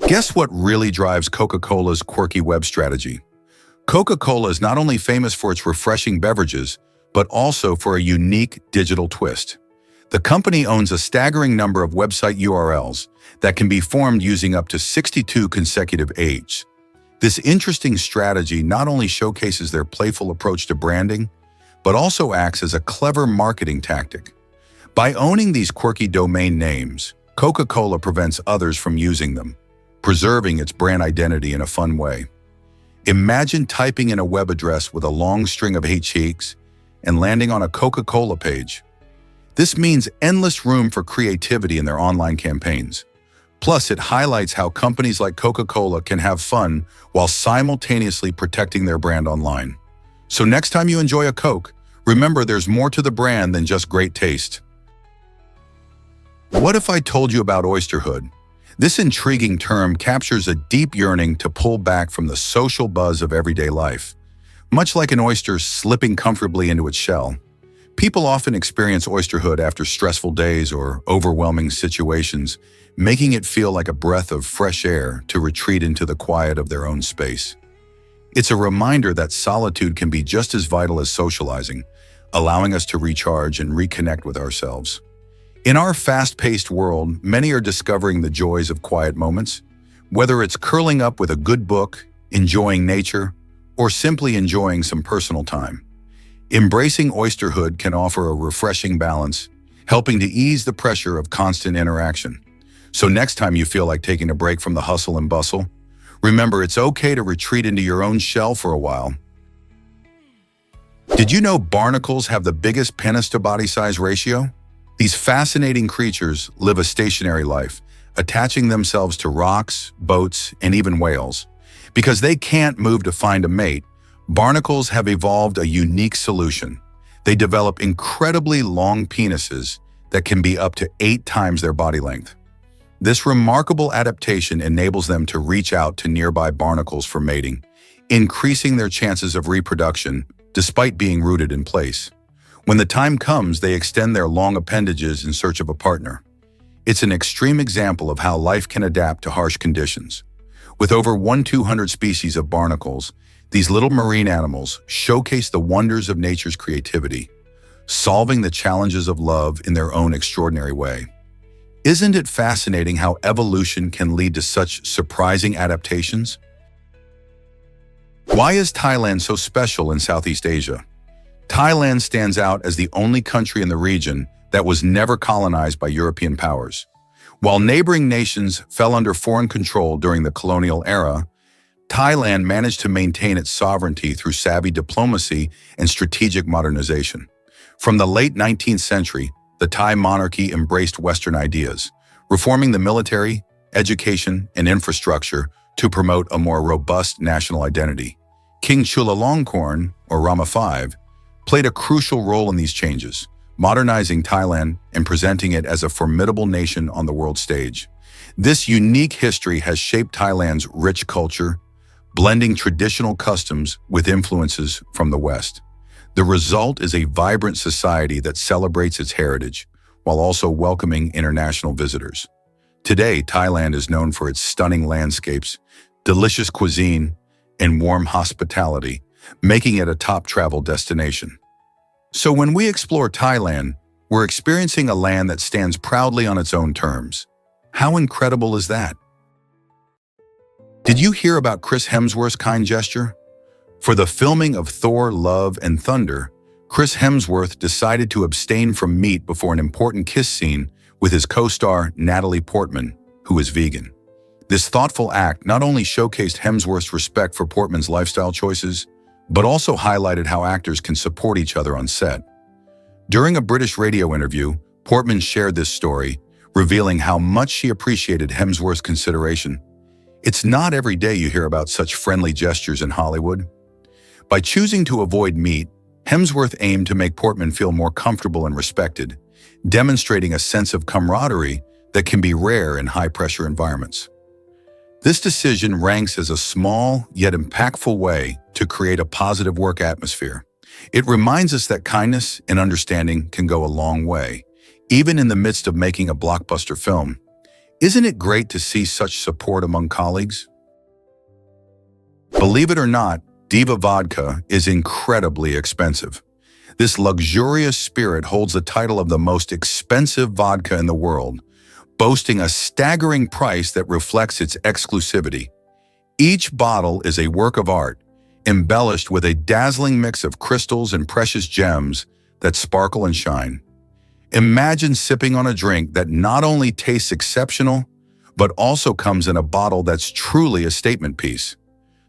Guess what really drives Coca-Cola's quirky web strategy? Coca-Cola is not only famous for its refreshing beverages, but also for a unique digital twist. The company owns a staggering number of website URLs that can be formed using up to 62 consecutive H's. This interesting strategy not only showcases their playful approach to branding, but also acts as a clever marketing tactic. By owning these quirky domain names, Coca-Cola prevents others from using them, preserving its brand identity in a fun way. Imagine typing in a web address with a long string of H's and landing on a Coca-Cola page. This means endless room for creativity in their online campaigns. Plus, it highlights how companies like Coca-Cola can have fun while simultaneously protecting their brand online. So next time you enjoy a Coke, remember there's more to the brand than just great taste. What if I told you about oysterhood? This intriguing term captures a deep yearning to pull back from the social buzz of everyday life. Much like an oyster slipping comfortably into its shell, people often experience oysterhood after stressful days or overwhelming situations, making it feel like a breath of fresh air to retreat into the quiet of their own space. It's a reminder that solitude can be just as vital as socializing, allowing us to recharge and reconnect with ourselves. In our fast-paced world, many are discovering the joys of quiet moments. Whether it's curling up with a good book, enjoying nature, or simply enjoying some personal time, embracing oysterhood can offer a refreshing balance, helping to ease the pressure of constant interaction. So next time you feel like taking a break from the hustle and bustle, remember it's okay to retreat into your own shell for a while. Did you know barnacles have the biggest penis-to-body size ratio? These fascinating creatures live a stationary life, attaching themselves to rocks, boats, and even whales. Because they can't move to find a mate, barnacles have evolved a unique solution. They develop incredibly long penises that can be up to 8 times their body length. This remarkable adaptation enables them to reach out to nearby barnacles for mating, increasing their chances of reproduction despite being rooted in place. When the time comes, they extend their long appendages in search of a partner. It's an extreme example of how life can adapt to harsh conditions. With over 200 species of barnacles, these little marine animals showcase the wonders of nature's creativity, solving the challenges of love in their own extraordinary way. Isn't it fascinating how evolution can lead to such surprising adaptations? Why is Thailand so special in Southeast Asia? Thailand stands out as the only country in the region that was never colonized by European powers. While neighboring nations fell under foreign control during the colonial era, Thailand managed to maintain its sovereignty through savvy diplomacy and strategic modernization. From the late 19th century, the Thai monarchy embraced Western ideas, reforming the military, education, and infrastructure to promote a more robust national identity. King Chulalongkorn, or Rama V, played a crucial role in these changes, modernizing Thailand and presenting it as a formidable nation on the world stage. This unique history has shaped Thailand's rich culture, blending traditional customs with influences from the West. The result is a vibrant society that celebrates its heritage, while also welcoming international visitors. Today, Thailand is known for its stunning landscapes, delicious cuisine, and warm hospitality, making it a top travel destination. So when we explore Thailand, we're experiencing a land that stands proudly on its own terms. How incredible is that? Did you hear about Chris Hemsworth's kind gesture? For the filming of Thor: Love and Thunder, Chris Hemsworth decided to abstain from meat before an important kiss scene with his co-star Natalie Portman, who is vegan. This thoughtful act not only showcased Hemsworth's respect for Portman's lifestyle choices, but also highlighted how actors can support each other on set. During a British radio interview, Portman shared this story, revealing how much she appreciated Hemsworth's consideration. It's not every day you hear about such friendly gestures in Hollywood. By choosing to avoid meat, Hemsworth aimed to make Portman feel more comfortable and respected, demonstrating a sense of camaraderie that can be rare in high-pressure environments. This decision ranks as a small yet impactful way to create a positive work atmosphere. It reminds us that kindness and understanding can go a long way, even in the midst of making a blockbuster film. Isn't it great to see such support among colleagues? Believe it or not, Diva vodka is incredibly expensive. This luxurious spirit holds the title of the most expensive vodka in the world, boasting a staggering price that reflects its exclusivity. Each bottle is a work of art, embellished with a dazzling mix of crystals and precious gems that sparkle and shine. Imagine sipping on a drink that not only tastes exceptional, but also comes in a bottle that's truly a statement piece.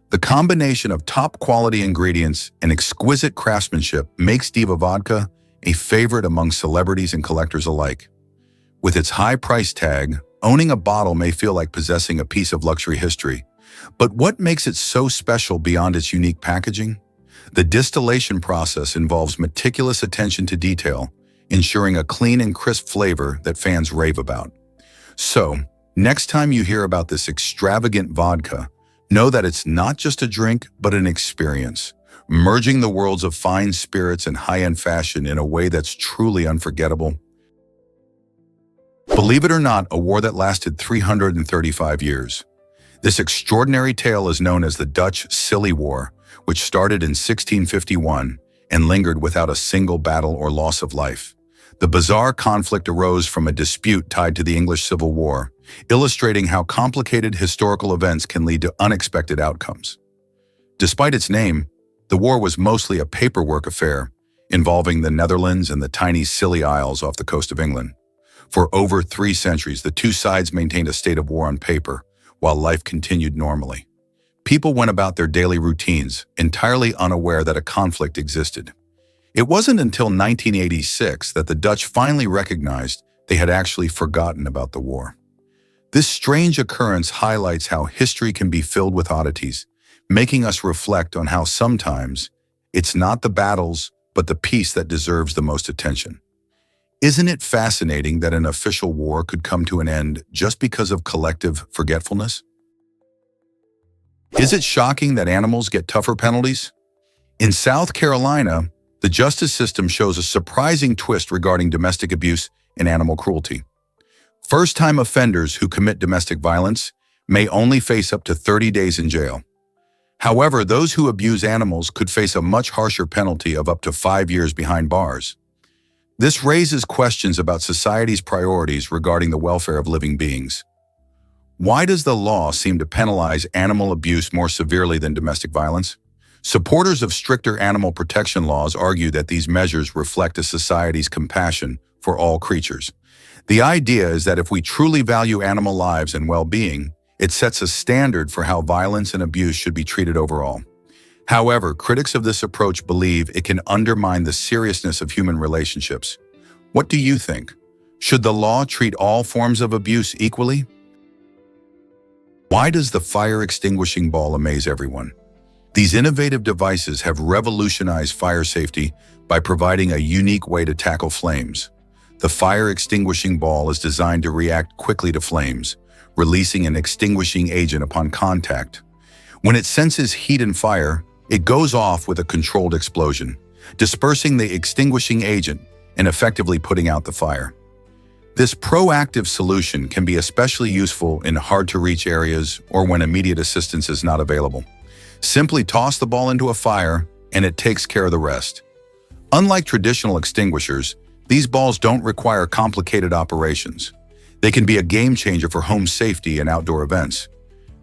The combination of top-quality ingredients and exquisite craftsmanship makes Diva vodka a favorite among celebrities and collectors alike. With its high price tag, owning a bottle may feel like possessing a piece of luxury history. But what makes it so special beyond its unique packaging? The distillation process involves meticulous attention to detail, ensuring a clean and crisp flavor that fans rave about. So, next time you hear about this extravagant vodka, know that it's not just a drink, but an experience, merging the worlds of fine spirits and high-end fashion in a way that's truly unforgettable. Believe it or not, a war that lasted 335 years. This extraordinary tale is known as the Dutch Scilly War, which started in 1651 and lingered without a single battle or loss of life. The bizarre conflict arose from a dispute tied to the English Civil War, illustrating how complicated historical events can lead to unexpected outcomes. Despite its name, the war was mostly a paperwork affair, involving the Netherlands and the tiny Scilly Isles off the coast of England. For over 3 centuries, the two sides maintained a state of war on paper, while life continued normally. People went about their daily routines, entirely unaware that a conflict existed. It wasn't until 1986 that the Dutch finally recognized they had actually forgotten about the war. This strange occurrence highlights how history can be filled with oddities, making us reflect on how sometimes it's not the battles, but the peace that deserves the most attention. Isn't it fascinating that an official war could come to an end just because of collective forgetfulness? Is it shocking that animals get tougher penalties? In South Carolina, the justice system shows a surprising twist regarding domestic abuse and animal cruelty. First-time offenders who commit domestic violence may only face up to 30 days in jail. However, those who abuse animals could face a much harsher penalty of up to 5 years behind bars. This raises questions about society's priorities regarding the welfare of living beings. Why does the law seem to penalize animal abuse more severely than domestic violence? Supporters of stricter animal protection laws argue that these measures reflect a society's compassion for all creatures. The idea is that if we truly value animal lives and well-being, it sets a standard for how violence and abuse should be treated overall. However, critics of this approach believe it can undermine the seriousness of human relationships. What do you think? Should the law treat all forms of abuse equally? Why does the fire extinguishing ball amaze everyone? These innovative devices have revolutionized fire safety by providing a unique way to tackle flames. The fire extinguishing ball is designed to react quickly to flames, releasing an extinguishing agent upon contact. When it senses heat and fire, it goes off with a controlled explosion, dispersing the extinguishing agent and effectively putting out the fire. This proactive solution can be especially useful in hard-to-reach areas or when immediate assistance is not available. Simply toss the ball into a fire, and it takes care of the rest. Unlike traditional extinguishers, these balls don't require complicated operations. They can be a game changer for home safety and outdoor events.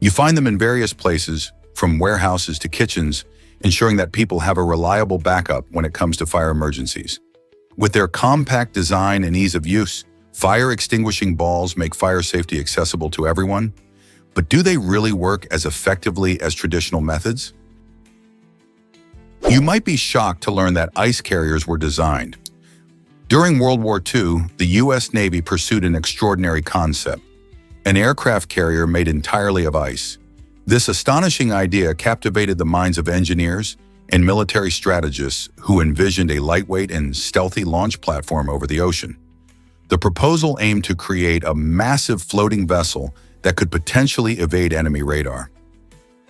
You find them in various places, from warehouses to kitchens, ensuring that people have a reliable backup when it comes to fire emergencies. With their compact design and ease of use, fire extinguishing balls make fire safety accessible to everyone. But do they really work as effectively as traditional methods? You might be shocked to learn that ice carriers were designed. During World War II, the U.S. Navy pursued an extraordinary concept, an aircraft carrier made entirely of ice. This astonishing idea captivated the minds of engineers and military strategists who envisioned a lightweight and stealthy launch platform over the ocean. The proposal aimed to create a massive floating vessel that could potentially evade enemy radar.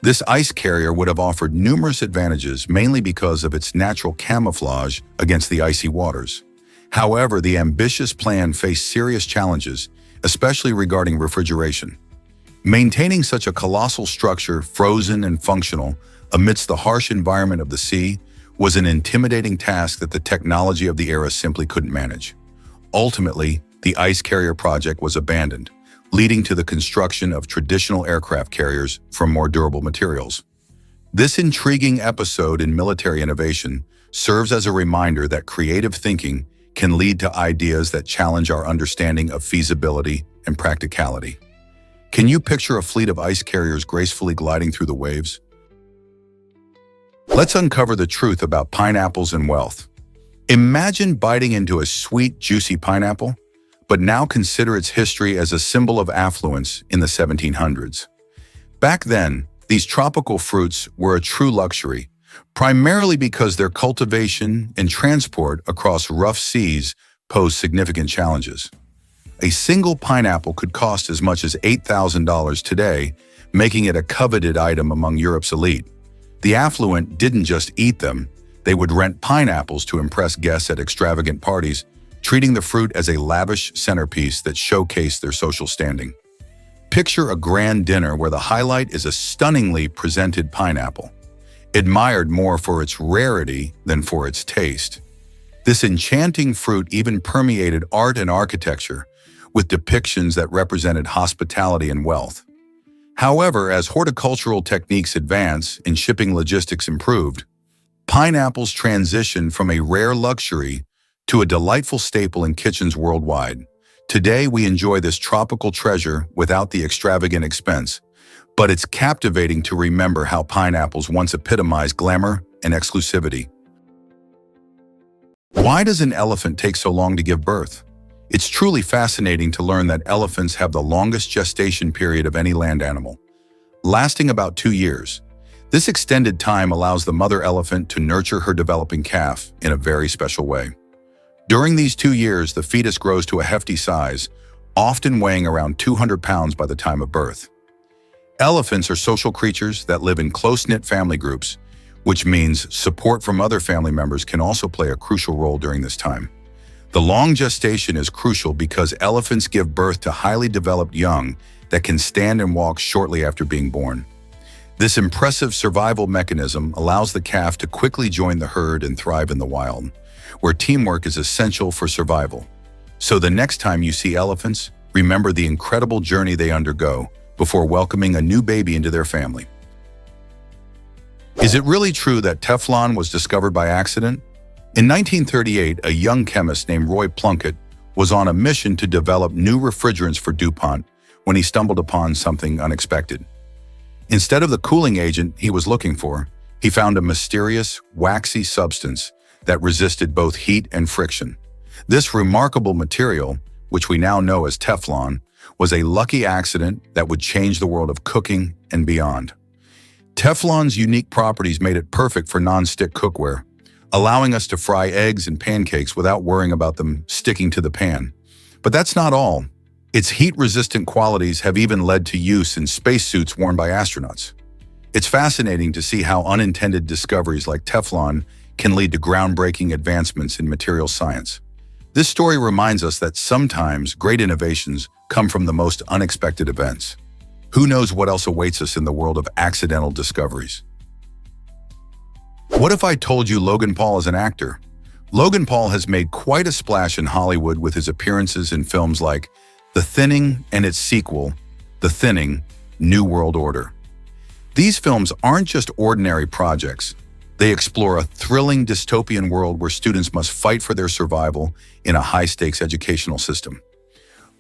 This ice carrier would have offered numerous advantages, mainly because of its natural camouflage against the icy waters. However, the ambitious plan faced serious challenges, especially regarding refrigeration. Maintaining such a colossal structure, frozen and functional, amidst the harsh environment of the sea, was an intimidating task that the technology of the era simply couldn't manage. Ultimately, the ice carrier project was abandoned, leading to the construction of traditional aircraft carriers from more durable materials. This intriguing episode in military innovation serves as a reminder that creative thinking can lead to ideas that challenge our understanding of feasibility and practicality. Can you picture a fleet of ice carriers gracefully gliding through the waves? Let's uncover the truth about pineapples and wealth. Imagine biting into a sweet, juicy pineapple, but now consider its history as a symbol of affluence in the 1700s. Back then, these tropical fruits were a true luxury, primarily because their cultivation and transport across rough seas posed significant challenges. A single pineapple could cost as much as $8,000 today, making it a coveted item among Europe's elite. The affluent didn't just eat them, they would rent pineapples to impress guests at extravagant parties, treating the fruit as a lavish centerpiece that showcased their social standing. Picture a grand dinner where the highlight is a stunningly presented pineapple, admired more for its rarity than for its taste. This enchanting fruit even permeated art and architecture, with depictions that represented hospitality and wealth. However, as horticultural techniques advanced and shipping logistics improved, pineapples transitioned from a rare luxury to a delightful staple in kitchens worldwide. Today, we enjoy this tropical treasure without the extravagant expense, but it's captivating to remember how pineapples once epitomized glamour and exclusivity. Why does an elephant take so long to give birth? It's truly fascinating to learn that elephants have the longest gestation period of any land animal, lasting about 2 years. This extended time allows the mother elephant to nurture her developing calf in a very special way. During these 2 years, the fetus grows to a hefty size, often weighing around 200 pounds by the time of birth. Elephants are social creatures that live in close-knit family groups, which means support from other family members can also play a crucial role during this time. The long gestation is crucial because elephants give birth to highly developed young that can stand and walk shortly after being born. This impressive survival mechanism allows the calf to quickly join the herd and thrive in the wild, where teamwork is essential for survival. So the next time you see elephants, remember the incredible journey they undergo before welcoming a new baby into their family. Is it really true that Teflon was discovered by accident? In 1938, a young chemist named Roy Plunkett was on a mission to develop new refrigerants for DuPont when he stumbled upon something unexpected. Instead of the cooling agent he was looking for, he found a mysterious, waxy substance that resisted both heat and friction. This remarkable material, which we now know as Teflon, was a lucky accident that would change the world of cooking and beyond. Teflon's unique properties made it perfect for non-stick cookware, allowing us to fry eggs and pancakes without worrying about them sticking to the pan. But that's not all. Its heat-resistant qualities have even led to use in spacesuits worn by astronauts. It's fascinating to see how unintended discoveries like Teflon can lead to groundbreaking advancements in material science. This story reminds us that sometimes great innovations come from the most unexpected events. Who knows what else awaits us in the world of accidental discoveries? What if I told you Logan Paul is an actor? Logan Paul has made quite a splash in Hollywood with his appearances in films like The Thinning and its sequel, The Thinning: New World Order. These films aren't just ordinary projects. They explore a thrilling dystopian world where students must fight for their survival in a high-stakes educational system.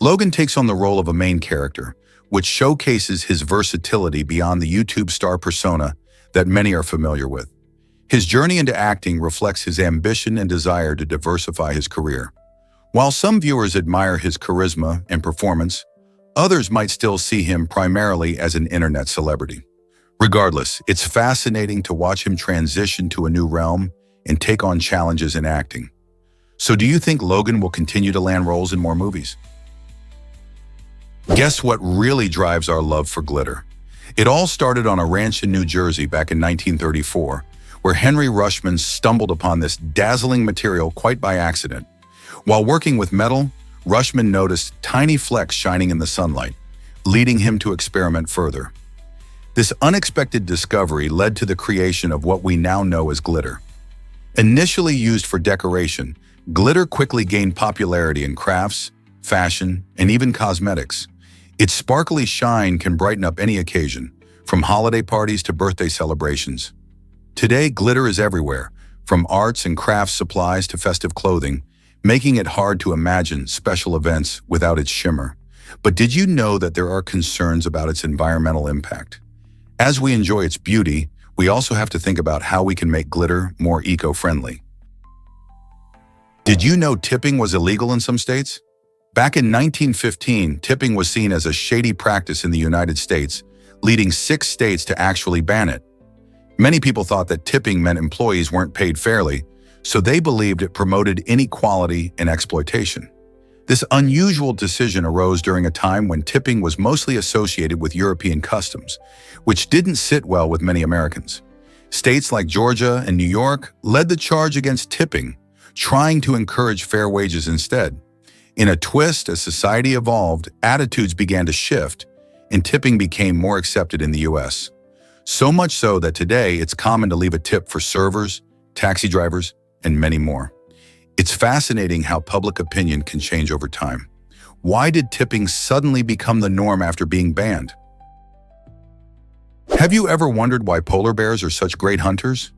Logan takes on the role of a main character, which showcases his versatility beyond the YouTube star persona that many are familiar with. His journey into acting reflects his ambition and desire to diversify his career. While some viewers admire his charisma and performance, others might still see him primarily as an internet celebrity. Regardless, it's fascinating to watch him transition to a new realm and take on challenges in acting. So do you think Logan will continue to land roles in more movies? Guess what really drives our love for glitter? It all started on a ranch in New Jersey back in 1934, where Henry Rushman stumbled upon this dazzling material quite by accident. While working with metal, Rushman noticed tiny flecks shining in the sunlight, leading him to experiment further. This unexpected discovery led to the creation of what we now know as glitter. Initially used for decoration, glitter quickly gained popularity in crafts, fashion, and even cosmetics. Its sparkly shine can brighten up any occasion, from holiday parties to birthday celebrations. Today, glitter is everywhere, from arts and crafts supplies to festive clothing, making it hard to imagine special events without its shimmer. But did you know that there are concerns about its environmental impact? As we enjoy its beauty, we also have to think about how we can make glitter more eco-friendly. Did you know tipping was illegal in some states? Back in 1915, tipping was seen as a shady practice in the United States, leading 6 states to actually ban it. Many people thought that tipping meant employees weren't paid fairly, so they believed it promoted inequality and exploitation. This unusual decision arose during a time when tipping was mostly associated with European customs, which didn't sit well with many Americans. States like Georgia and New York led the charge against tipping, trying to encourage fair wages instead. In a twist, as society evolved, attitudes began to shift, and tipping became more accepted in the U.S. So much so that today it's common to leave a tip for servers, taxi drivers, and many more. It's fascinating how public opinion can change over time. Why did tipping suddenly become the norm after being banned? Have you ever wondered why polar bears are such great hunters?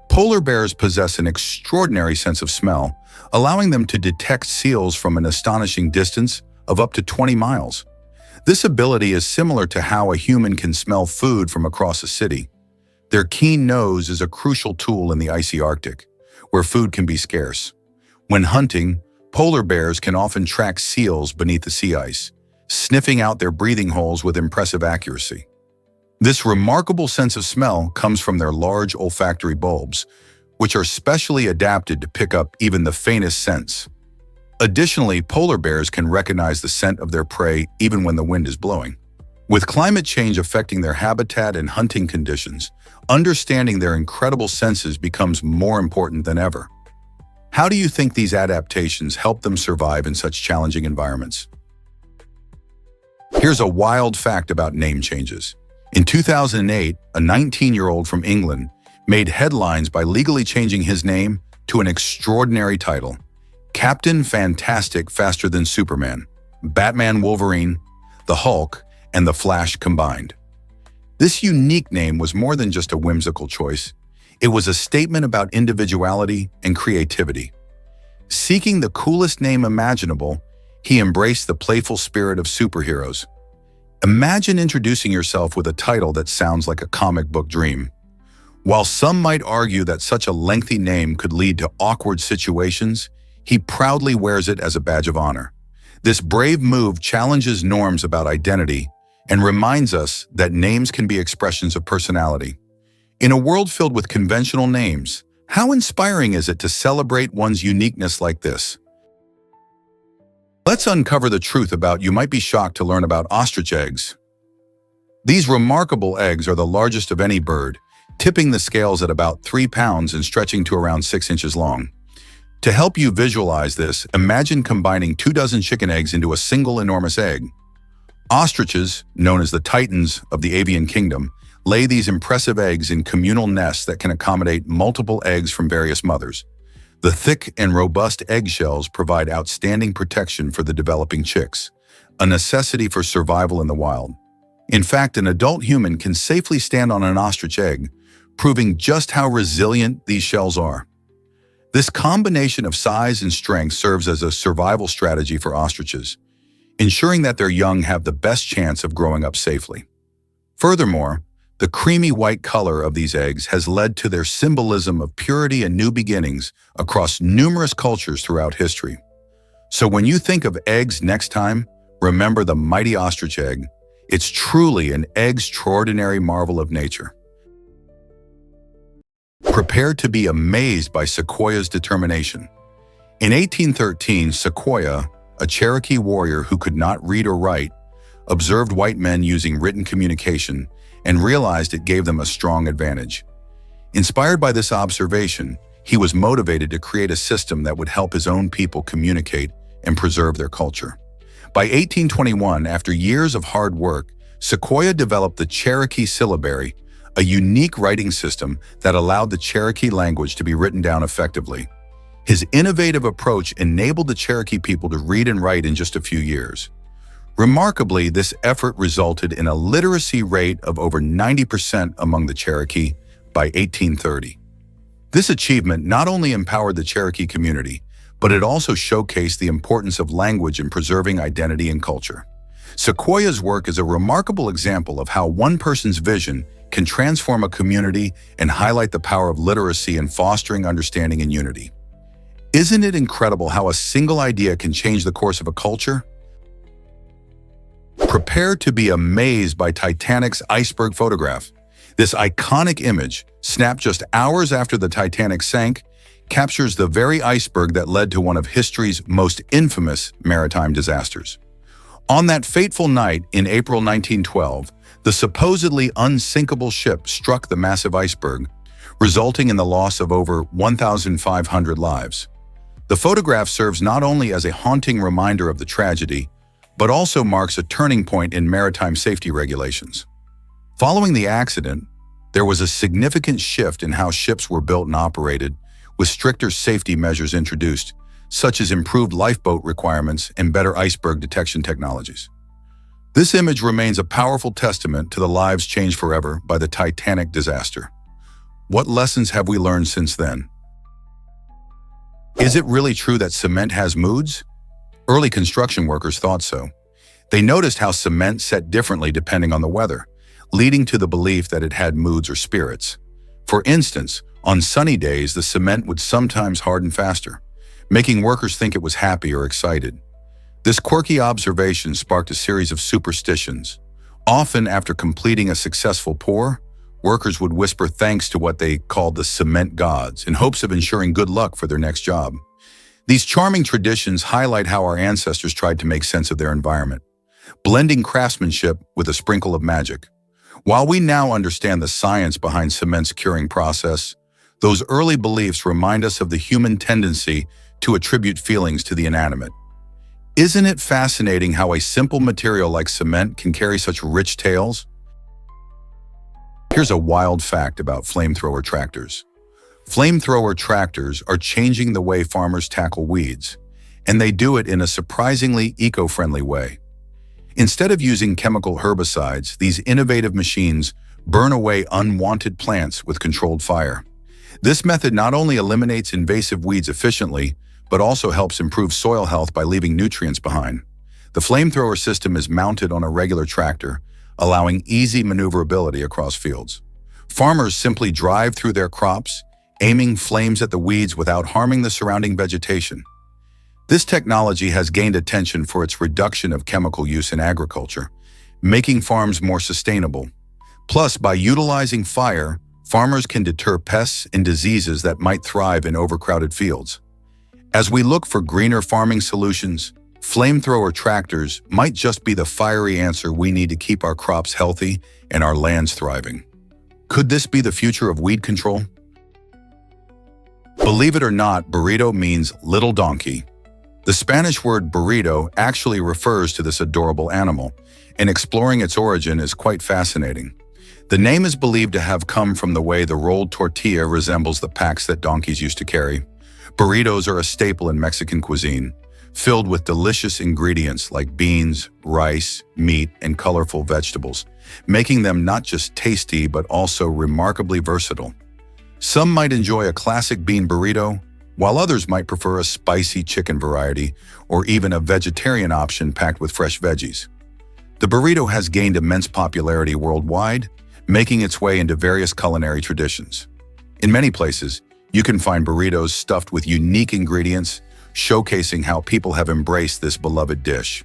Polar bears possess an extraordinary sense of smell, allowing them to detect seals from an astonishing distance of up to 20 miles. This ability is similar to how a human can smell food from across a city. Their keen nose is a crucial tool in the icy Arctic, where food can be scarce. When hunting, polar bears can often track seals beneath the sea ice, sniffing out their breathing holes with impressive accuracy. This remarkable sense of smell comes from their large olfactory bulbs, which are specially adapted to pick up even the faintest scents. Additionally, polar bears can recognize the scent of their prey even when the wind is blowing. With climate change affecting their habitat and hunting conditions, understanding their incredible senses becomes more important than ever. How do you think these adaptations help them survive in such challenging environments? Here's a wild fact about name changes. In 2008, a 19-year-old from England made headlines by legally changing his name to an extraordinary title: Captain Fantastic Faster Than Superman, Batman Wolverine, the Hulk, and the Flash combined. This unique name was more than just a whimsical choice. It was a statement about individuality and creativity. Seeking the coolest name imaginable, he embraced the playful spirit of superheroes. Imagine introducing yourself with a title that sounds like a comic book dream. While some might argue that such a lengthy name could lead to awkward situations, he proudly wears it as a badge of honor. This brave move challenges norms about identity and reminds us that names can be expressions of personality. In a world filled with conventional names, how inspiring is it to celebrate one's uniqueness like this? Let's uncover the truth about you might be shocked to learn about ostrich eggs. These remarkable eggs are the largest of any bird, tipping the scales at about 3 pounds and stretching to around 6 inches long. To help you visualize this, imagine combining 24 chicken eggs into a single enormous egg. Ostriches, known as the titans of the avian kingdom, lay these impressive eggs in communal nests that can accommodate multiple eggs from various mothers. The thick and robust eggshells provide outstanding protection for the developing chicks, a necessity for survival in the wild. In fact, an adult human can safely stand on an ostrich egg, proving just how resilient these shells are. This combination of size and strength serves as a survival strategy for ostriches, ensuring that their young have the best chance of growing up safely. Furthermore, the creamy white color of these eggs has led to their symbolism of purity and new beginnings across numerous cultures throughout history. So when you think of eggs next time, remember the mighty ostrich egg. It's truly an extraordinary marvel of nature. Prepare to be amazed by Sequoia's determination. In 1813, Sequoia, a Cherokee warrior who could not read or write, observed white men using written communication and realized it gave them a strong advantage. Inspired by this observation, he was motivated to create a system that would help his own people communicate and preserve their culture. By 1821, after years of hard work, Sequoyah developed the Cherokee syllabary, a unique writing system that allowed the Cherokee language to be written down effectively. His innovative approach enabled the Cherokee people to read and write in just a few years. Remarkably, this effort resulted in a literacy rate of over 90% among the Cherokee by 1830. This achievement not only empowered the Cherokee community, but it also showcased the importance of language in preserving identity and culture. Sequoyah's work is a remarkable example of how one person's vision can transform a community and highlight the power of literacy in fostering understanding and unity. Isn't it incredible how a single idea can change the course of a culture? Prepare to be amazed by Titanic's iceberg photograph. This iconic image, snapped just hours after the Titanic sank, captures the very iceberg that led to one of history's most infamous maritime disasters. On that fateful night in April 1912, the supposedly unsinkable ship struck the massive iceberg, resulting in the loss of over 1,500 lives. The photograph serves not only as a haunting reminder of the tragedy, but also marks a turning point in maritime safety regulations. Following the accident, there was a significant shift in how ships were built and operated, with stricter safety measures introduced, such as improved lifeboat requirements and better iceberg detection technologies. This image remains a powerful testament to the lives changed forever by the Titanic disaster. What lessons have we learned since then? Is it really true that cement has moods? Early construction workers thought so. They noticed how cement set differently depending on the weather, leading to the belief that it had moods or spirits. For instance, on sunny days, the cement would sometimes harden faster, making workers think it was happy or excited. This quirky observation sparked a series of superstitions. Often after completing a successful pour, workers would whisper thanks to what they called the cement gods in hopes of ensuring good luck for their next job. These charming traditions highlight how our ancestors tried to make sense of their environment, blending craftsmanship with a sprinkle of magic. While we now understand the science behind cement's curing process, those early beliefs remind us of the human tendency to attribute feelings to the inanimate. Isn't it fascinating how a simple material like cement can carry such rich tales? Here's a wild fact about flamethrower tractors. Flamethrower tractors are changing the way farmers tackle weeds, and they do it in a surprisingly eco-friendly way. Instead of using chemical herbicides, these innovative machines burn away unwanted plants with controlled fire. This method not only eliminates invasive weeds efficiently, but also helps improve soil health by leaving nutrients behind. The flamethrower system is mounted on a regular tractor, allowing easy maneuverability across fields. Farmers simply drive through their crops, aiming flames at the weeds without harming the surrounding vegetation. This technology has gained attention for its reduction of chemical use in agriculture, making farms more sustainable. Plus, by utilizing fire, farmers can deter pests and diseases that might thrive in overcrowded fields. As we look for greener farming solutions, flamethrower tractors might just be the fiery answer we need to keep our crops healthy and our lands thriving. Could this be the future of weed control? Believe it or not, burrito means little donkey. The Spanish word burrito actually refers to this adorable animal, and exploring its origin is quite fascinating. The name is believed to have come from the way the rolled tortilla resembles the packs that donkeys used to carry. Burritos are a staple in Mexican cuisine, filled with delicious ingredients like beans, rice, meat, and colorful vegetables, making them not just tasty but also remarkably versatile. Some might enjoy a classic bean burrito, while others might prefer a spicy chicken variety or even a vegetarian option packed with fresh veggies. The burrito has gained immense popularity worldwide, making its way into various culinary traditions. In many places, you can find burritos stuffed with unique ingredients, showcasing how people have embraced this beloved dish.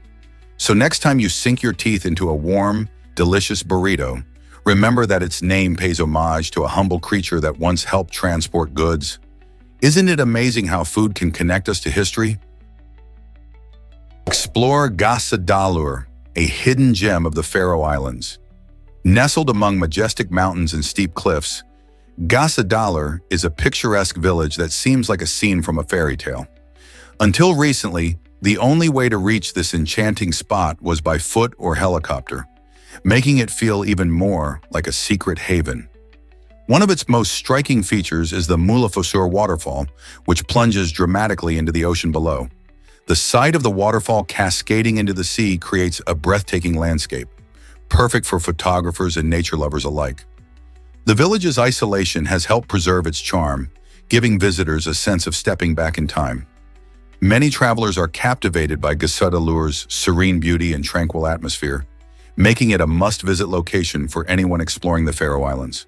So next time you sink your teeth into a warm, delicious burrito, remember that its name pays homage to a humble creature that once helped transport goods. Isn't it amazing how food can connect us to history? Explore Gasa Dalur, a hidden gem of the Faroe Islands. Nestled among majestic mountains and steep cliffs, Gasa Dalur is a picturesque village that seems like a scene from a fairy tale. Until recently, The only way to reach this enchanting spot was by foot or helicopter, making it feel even more like a secret haven. One of its most striking features is the Mulefosur waterfall, which plunges dramatically into the ocean below. The sight of the waterfall cascading into the sea creates a breathtaking landscape, perfect for photographers and nature lovers alike. The village's isolation has helped preserve its charm, giving visitors a sense of stepping back in time. Many travelers are captivated by Gasadalur's serene beauty and tranquil atmosphere, making it a must-visit location for anyone exploring the Faroe Islands.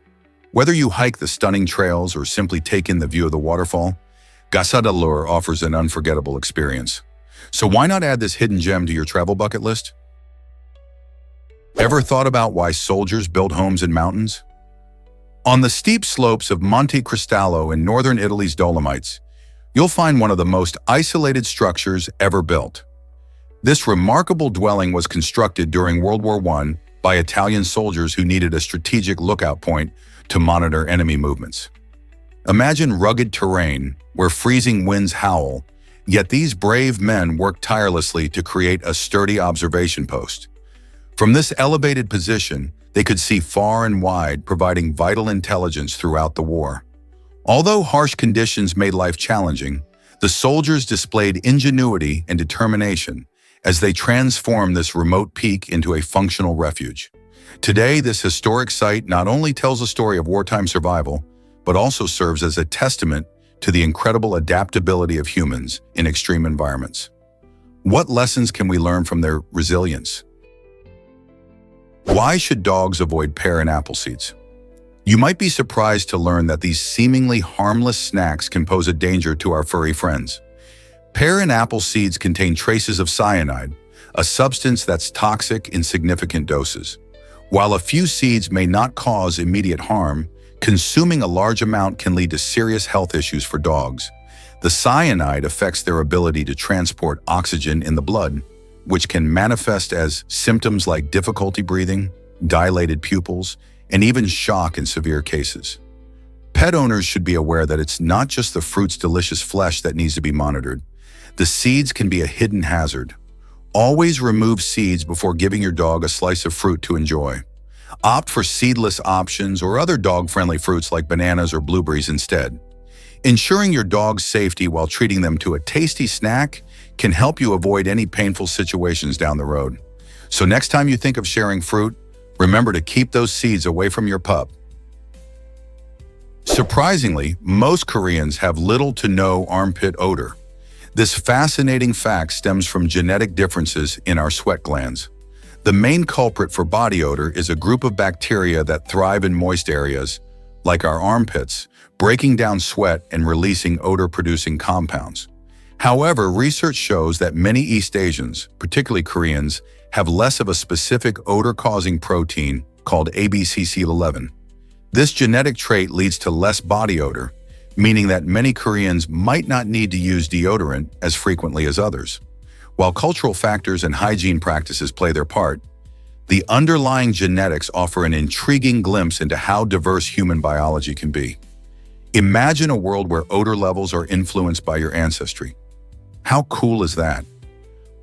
Whether you hike the stunning trails or simply take in the view of the waterfall, Gasadalur offers an unforgettable experience. So why not add this hidden gem to your travel bucket list? Ever thought about why soldiers build homes in mountains? On the steep slopes of Monte Cristallo in northern Italy's Dolomites, you'll find one of the most isolated structures ever built. This remarkable dwelling was constructed during World War I by Italian soldiers who needed a strategic lookout point to monitor enemy movements. Imagine rugged terrain where freezing winds howl, yet these brave men worked tirelessly to create a sturdy observation post. From this elevated position, they could see far and wide, providing vital intelligence throughout the war. Although harsh conditions made life challenging, the soldiers displayed ingenuity and determination as they transformed this remote peak into a functional refuge. Today, this historic site not only tells a story of wartime survival, but also serves as a testament to the incredible adaptability of humans in extreme environments. What lessons can we learn from their resilience? Why should dogs avoid pear and apple seeds? You might be surprised to learn that these seemingly harmless snacks can pose a danger to our furry friends. Pear and apple seeds contain traces of cyanide, a substance that's toxic in significant doses. While a few seeds may not cause immediate harm, consuming a large amount can lead to serious health issues for dogs. The cyanide affects their ability to transport oxygen in the blood, which can manifest as symptoms like difficulty breathing, dilated pupils, and even shock in severe cases. Pet owners should be aware that it's not just the fruit's delicious flesh that needs to be monitored. The seeds can be a hidden hazard. Always remove seeds before giving your dog a slice of fruit to enjoy. Opt for seedless options or other dog-friendly fruits like bananas or blueberries instead. Ensuring your dog's safety while treating them to a tasty snack can help you avoid any painful situations down the road. So next time you think of sharing fruit, remember to keep those seeds away from your pup. Surprisingly, most Koreans have little to no armpit odor. This fascinating fact stems from genetic differences in our sweat glands. The main culprit for body odor is a group of bacteria that thrive in moist areas, like our armpits, breaking down sweat and releasing odor-producing compounds. However, research shows that many East Asians, particularly Koreans, have less of a specific odor-causing protein called ABCC11. This genetic trait leads to less body odor, meaning that many Koreans might not need to use deodorant as frequently as others. While cultural factors and hygiene practices play their part, the underlying genetics offer an intriguing glimpse into how diverse human biology can be. Imagine a world where odor levels are influenced by your ancestry. How cool is that?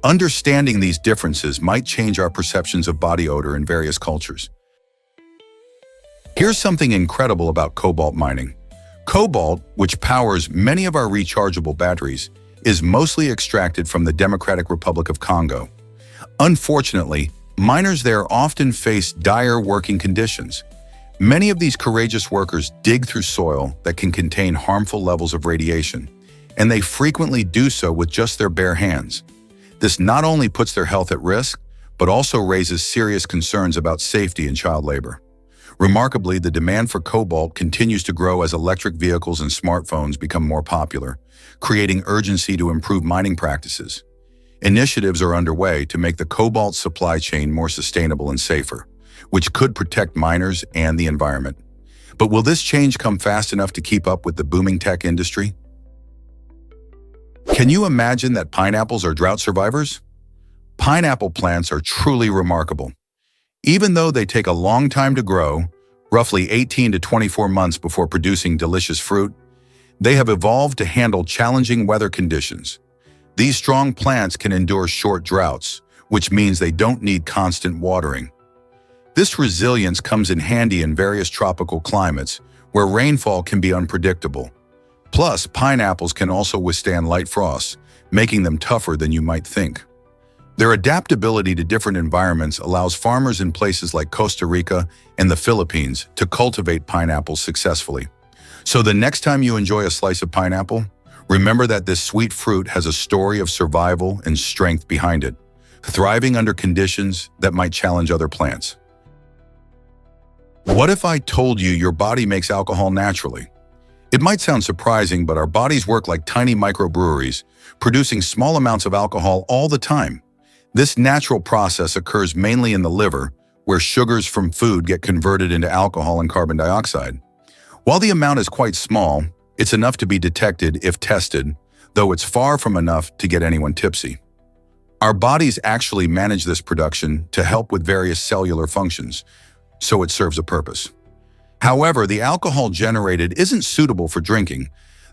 Understanding these differences might change our perceptions of body odor in various cultures. Here's something incredible about cobalt mining. Cobalt, which powers many of our rechargeable batteries, is mostly extracted from the Democratic Republic of Congo. Unfortunately, miners there often face dire working conditions. Many of these courageous workers dig through soil that can contain harmful levels of radiation, and they frequently do so with just their bare hands. This not only puts their health at risk, but also raises serious concerns about safety and child labor. Remarkably, the demand for cobalt continues to grow as electric vehicles and smartphones become more popular, creating urgency to improve mining practices. Initiatives are underway to make the cobalt supply chain more sustainable and safer, which could protect miners and the environment. But will this change come fast enough to keep up with the booming tech industry? Can you imagine that pineapples are drought survivors? Pineapple plants are truly remarkable. Even though they take a long time to grow, roughly 18 to 24 months before producing delicious fruit, they have evolved to handle challenging weather conditions. These strong plants can endure short droughts, which means they don't need constant watering. This resilience comes in handy in various tropical climates where rainfall can be unpredictable. Plus, pineapples can also withstand light frosts, making them tougher than you might think. Their adaptability to different environments allows farmers in places like Costa Rica and the Philippines to cultivate pineapples successfully. So the next time you enjoy a slice of pineapple, remember that this sweet fruit has a story of survival and strength behind it, thriving under conditions that might challenge other plants. What if I told you your body makes alcohol naturally? It might sound surprising, but our bodies work like tiny microbreweries, producing small amounts of alcohol all the time. This natural process occurs mainly in the liver, where sugars from food get converted into alcohol and carbon dioxide. While the amount is quite small, it's enough to be detected if tested, though it's far from enough to get anyone tipsy. Our bodies actually manage this production to help with various cellular functions, so it serves a purpose. However, the alcohol generated isn't suitable for drinking.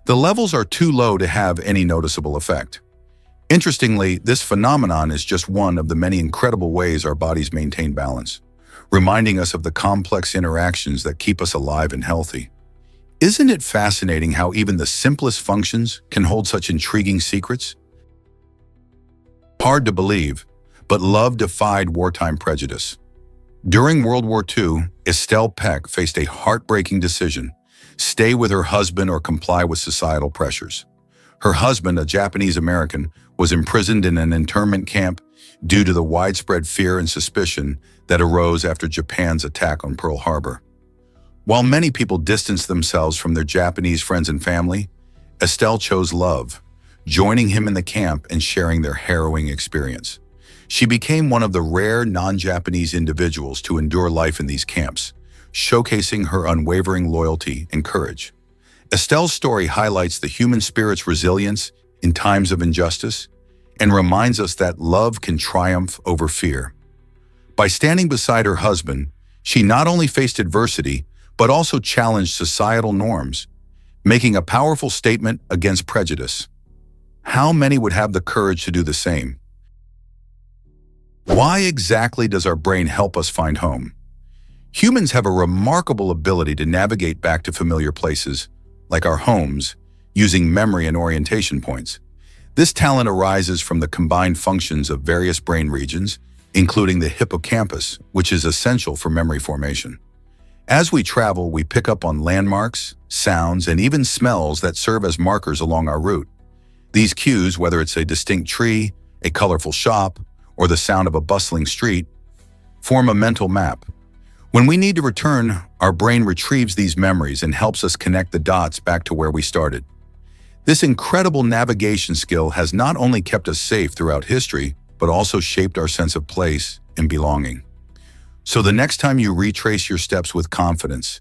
The levels are too low to have any noticeable effect. Interestingly, this phenomenon is just one of the many incredible ways our bodies maintain balance, reminding us of the complex interactions that keep us alive and healthy. Isn't it fascinating how even the simplest functions can hold such intriguing secrets? Hard to believe, but love defied wartime prejudice. During World War II, Estelle Peck faced a heartbreaking decision: stay with her husband or comply with societal pressures. Her husband, a Japanese American, was imprisoned in an internment camp due to the widespread fear and suspicion that arose after Japan's attack on Pearl Harbor. While many people distanced themselves from their Japanese friends and family, Estelle chose love, joining him in the camp and sharing their harrowing experience. She became one of the rare non-Japanese individuals to endure life in these camps, showcasing her unwavering loyalty and courage. Estelle's story highlights the human spirit's resilience in times of injustice and reminds us that love can triumph over fear. By standing beside her husband, she not only faced adversity, but also challenged societal norms, making a powerful statement against prejudice. How many would have the courage to do the same? Why exactly does our brain help us find home? Humans have a remarkable ability to navigate back to familiar places, like our homes, using memory and orientation points. This talent arises from the combined functions of various brain regions, including the hippocampus, which is essential for memory formation. As we travel, we pick up on landmarks, sounds, and even smells that serve as markers along our route. These cues, whether it's a distinct tree, a colorful shop, or the sound of a bustling street, form a mental map. When we need to return, our brain retrieves these memories and helps us connect the dots back to where we started. This incredible navigation skill has not only kept us safe throughout history, but also shaped our sense of place and belonging. So the next time you retrace your steps with confidence,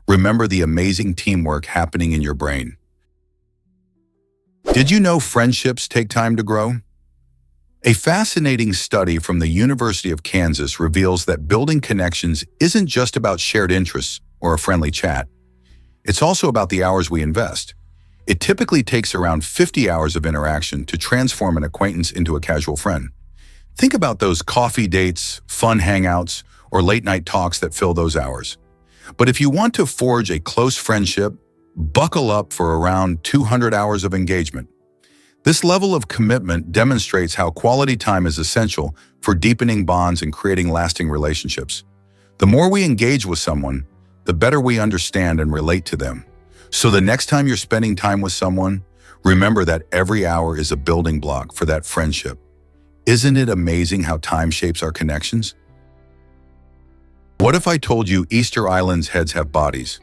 remember the amazing teamwork happening in your brain. Did you know friendships take time to grow? A fascinating study from the University of Kansas reveals that building connections isn't just about shared interests or a friendly chat. It's also about the hours we invest. It typically takes around 50 hours of interaction to transform an acquaintance into a casual friend. Think about those coffee dates, fun hangouts, or late-night talks that fill those hours. But if you want to forge a close friendship, buckle up for around 200 hours of engagement. This level of commitment demonstrates how quality time is essential for deepening bonds and creating lasting relationships. The more we engage with someone, the better we understand and relate to them. So the next time you're spending time with someone, remember that every hour is a building block for that friendship. Isn't it amazing how time shapes our connections? What if I told you Easter Island's heads have bodies?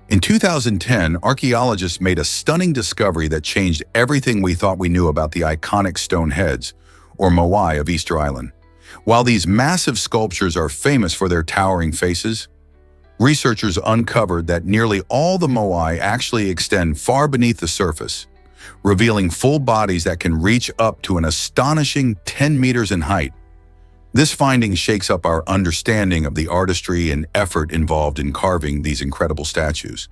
In 2010, archaeologists made a stunning discovery that changed everything we thought we knew about the iconic stone heads, or moai, of Easter Island. While these massive sculptures are famous for their towering faces, researchers uncovered that nearly all the moai actually extend far beneath the surface, revealing full bodies that can reach up to an astonishing 10 meters in height. This finding shakes up our understanding of the artistry and effort involved in carving these incredible statues.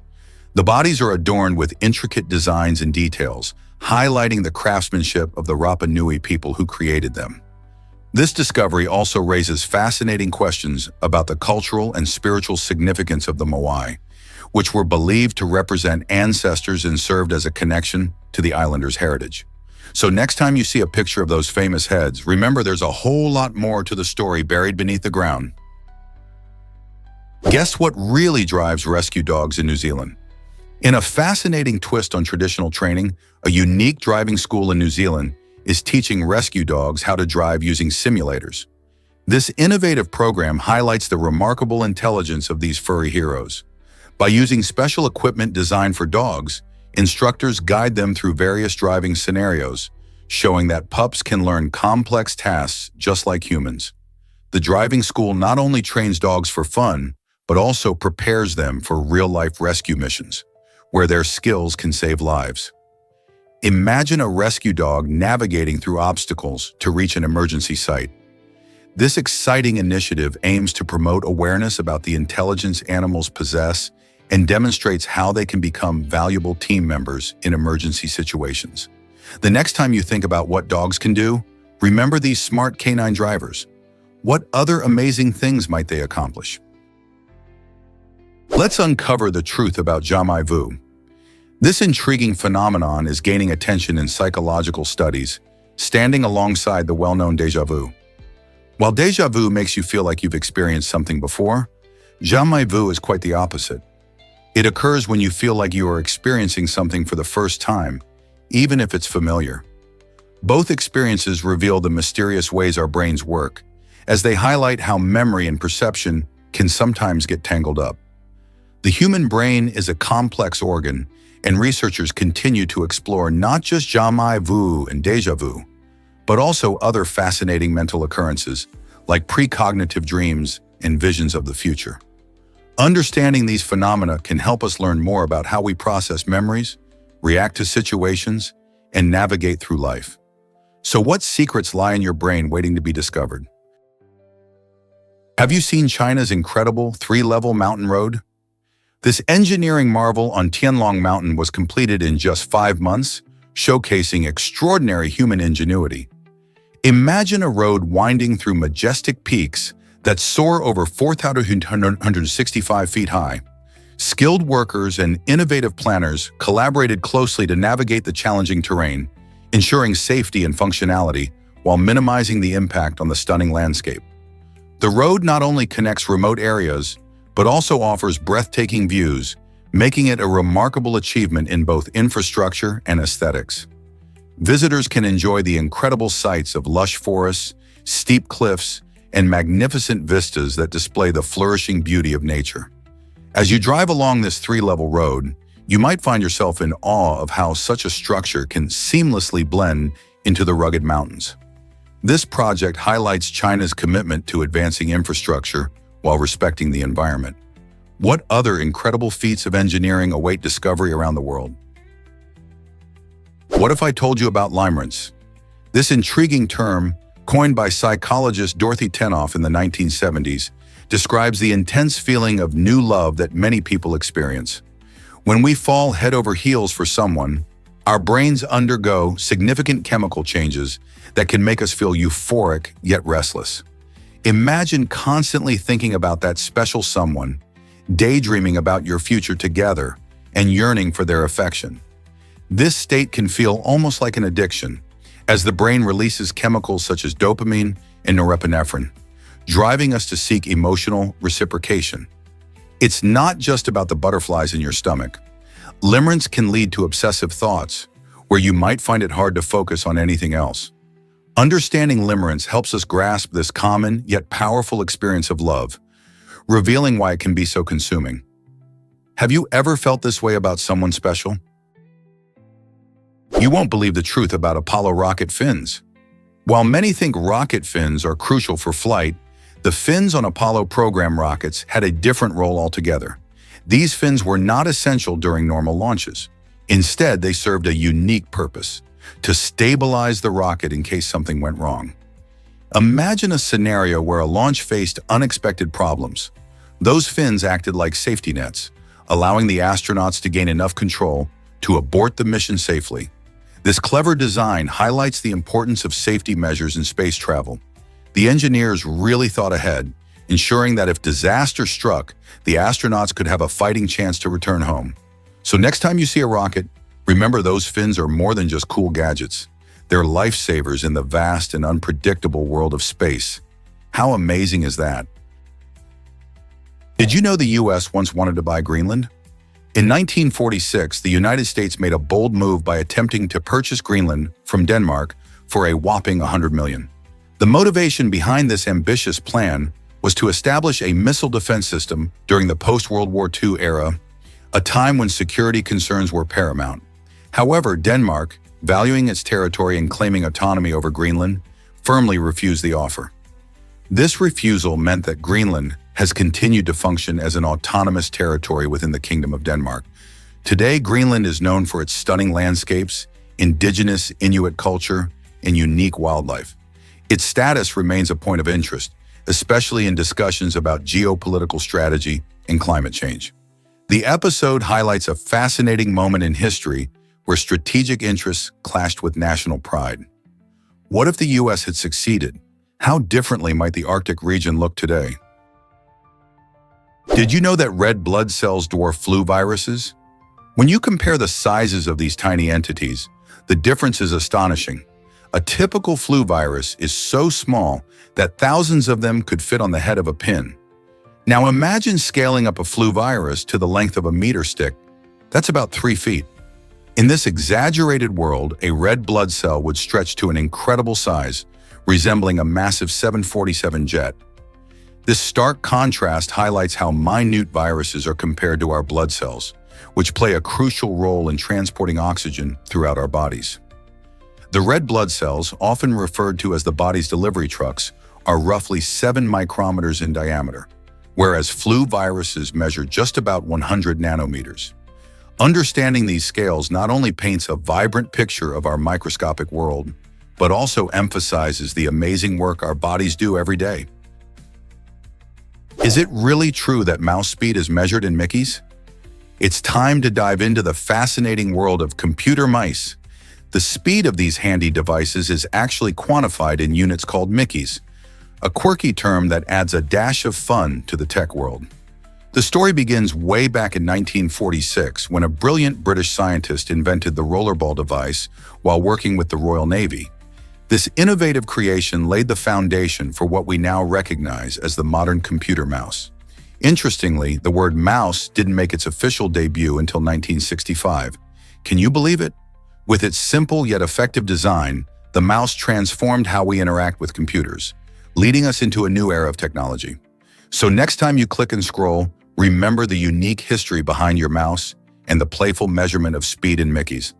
The bodies are adorned with intricate designs and details, highlighting the craftsmanship of the Rapa Nui people who created them. This discovery also raises fascinating questions about the cultural and spiritual significance of the moai, which were believed to represent ancestors and served as a connection to the islanders' heritage. So next time you see a picture of those famous heads, remember there's a whole lot more to the story buried beneath the ground. Guess what really drives rescue dogs in New Zealand? In a fascinating twist on traditional training, a unique driving school in New Zealand is teaching rescue dogs how to drive using simulators. This innovative program highlights the remarkable intelligence of these furry heroes. By using special equipment designed for dogs, instructors guide them through various driving scenarios, showing that pups can learn complex tasks just like humans. The driving school not only trains dogs for fun, but also prepares them for real-life rescue missions, where their skills can save lives. Imagine a rescue dog navigating through obstacles to reach an emergency site. This exciting initiative aims to promote awareness about the intelligence animals possess and demonstrates how they can become valuable team members in emergency situations. The next time you think about what dogs can do, remember these smart canine drivers. What other amazing things might they accomplish? Let's uncover the truth about Jamai Vu. This intriguing phenomenon is gaining attention in psychological studies, standing alongside the well-known déjà vu. While déjà vu makes you feel like you've experienced something before, Jamai Vu is quite the opposite. It occurs when you feel like you are experiencing something for the first time, even if it's familiar. Both experiences reveal the mysterious ways our brains work, as they highlight how memory and perception can sometimes get tangled up. The human brain is a complex organ, and researchers continue to explore not just Jamai Vu and déjà vu, but also other fascinating mental occurrences like precognitive dreams and visions of the future. Understanding these phenomena can help us learn more about how we process memories, react to situations, and navigate through life. So what secrets lie in your brain waiting to be discovered? Have you seen China's incredible 3-level mountain road? This engineering marvel on Tianlong Mountain was completed in just 5 months, showcasing extraordinary human ingenuity. Imagine a road winding through majestic peaks that soar over 4,165 feet high. Skilled workers and innovative planners collaborated closely to navigate the challenging terrain, ensuring safety and functionality while minimizing the impact on the stunning landscape. The road not only connects remote areas, but also offers breathtaking views, making it a remarkable achievement in both infrastructure and aesthetics. Visitors can enjoy the incredible sights of lush forests, steep cliffs, and magnificent vistas that display the flourishing beauty of nature. As you drive along this 3-level road, you might find yourself in awe of how such a structure can seamlessly blend into the rugged mountains. This project highlights China's commitment to advancing infrastructure while respecting the environment. What other incredible feats of engineering await discovery around the world? What if I told you about limerence? This intriguing term, coined by psychologist Dorothy Tenoff in the 1970s, describes the intense feeling of new love that many people experience. When we fall head over heels for someone, our brains undergo significant chemical changes that can make us feel euphoric yet restless. Imagine constantly thinking about that special someone, daydreaming about your future together, and yearning for their affection. This state can feel almost like an addiction, as the brain releases chemicals such as dopamine and norepinephrine, driving us to seek emotional reciprocation. It's not just about the butterflies in your stomach. Limerence can lead to obsessive thoughts, where you might find it hard to focus on anything else. Understanding limerence helps us grasp this common yet powerful experience of love, revealing why it can be so consuming. Have you ever felt this way about someone special? You won't believe the truth about Apollo rocket fins. While many think rocket fins are crucial for flight, the fins on Apollo program rockets had a different role altogether. These fins were not essential during normal launches. Instead, they served a unique purpose: to stabilize the rocket in case something went wrong. Imagine a scenario where a launch faced unexpected problems. Those fins acted like safety nets, allowing the astronauts to gain enough control to abort the mission safely. This clever design highlights the importance of safety measures in space travel. The engineers really thought ahead, ensuring that if disaster struck, the astronauts could have a fighting chance to return home. So next time you see a rocket, remember those fins are more than just cool gadgets. They're lifesavers in the vast and unpredictable world of space. How amazing is that? Did you know the US once wanted to buy Greenland? In 1946, the United States made a bold move by attempting to purchase Greenland from Denmark for a whopping $100 million. The motivation behind this ambitious plan was to establish a missile defense system during the post-World War II era, a time when security concerns were paramount. However, Denmark, valuing its territory and claiming autonomy over Greenland, firmly refused the offer. This refusal meant that Greenland has continued to function as an autonomous territory within the Kingdom of Denmark. Today, Greenland is known for its stunning landscapes, indigenous Inuit culture, and unique wildlife. Its status remains a point of interest, especially in discussions about geopolitical strategy and climate change. The episode highlights a fascinating moment in history where strategic interests clashed with national pride. What if the US had succeeded? How differently might the Arctic region look today? Did you know that red blood cells dwarf flu viruses? When you compare the sizes of these tiny entities, the difference is astonishing. A typical flu virus is so small that thousands of them could fit on the head of a pin. Now imagine scaling up a flu virus to the length of a meter stick. That's about 3 feet. In this exaggerated world, a red blood cell would stretch to an incredible size, resembling a massive 747 jet. This stark contrast highlights how minute viruses are compared to our blood cells, which play a crucial role in transporting oxygen throughout our bodies. The red blood cells, often referred to as the body's delivery trucks, are roughly 7 micrometers in diameter, whereas flu viruses measure just about 100 nanometers. Understanding these scales not only paints a vibrant picture of our microscopic world, but also emphasizes the amazing work our bodies do every day. Is it really true that mouse speed is measured in Mickeys? It's time to dive into the fascinating world of computer mice. The speed of these handy devices is actually quantified in units called Mickeys, a quirky term that adds a dash of fun to the tech world. The story begins way back in 1946 when a brilliant British scientist invented the rollerball device while working with the Royal Navy. This innovative creation laid the foundation for what we now recognize as the modern computer mouse. Interestingly, the word mouse didn't make its official debut until 1965. Can you believe it? With its simple yet effective design, the mouse transformed how we interact with computers, leading us into a new era of technology. So next time you click and scroll, remember the unique history behind your mouse and the playful measurement of speed in Mickeys.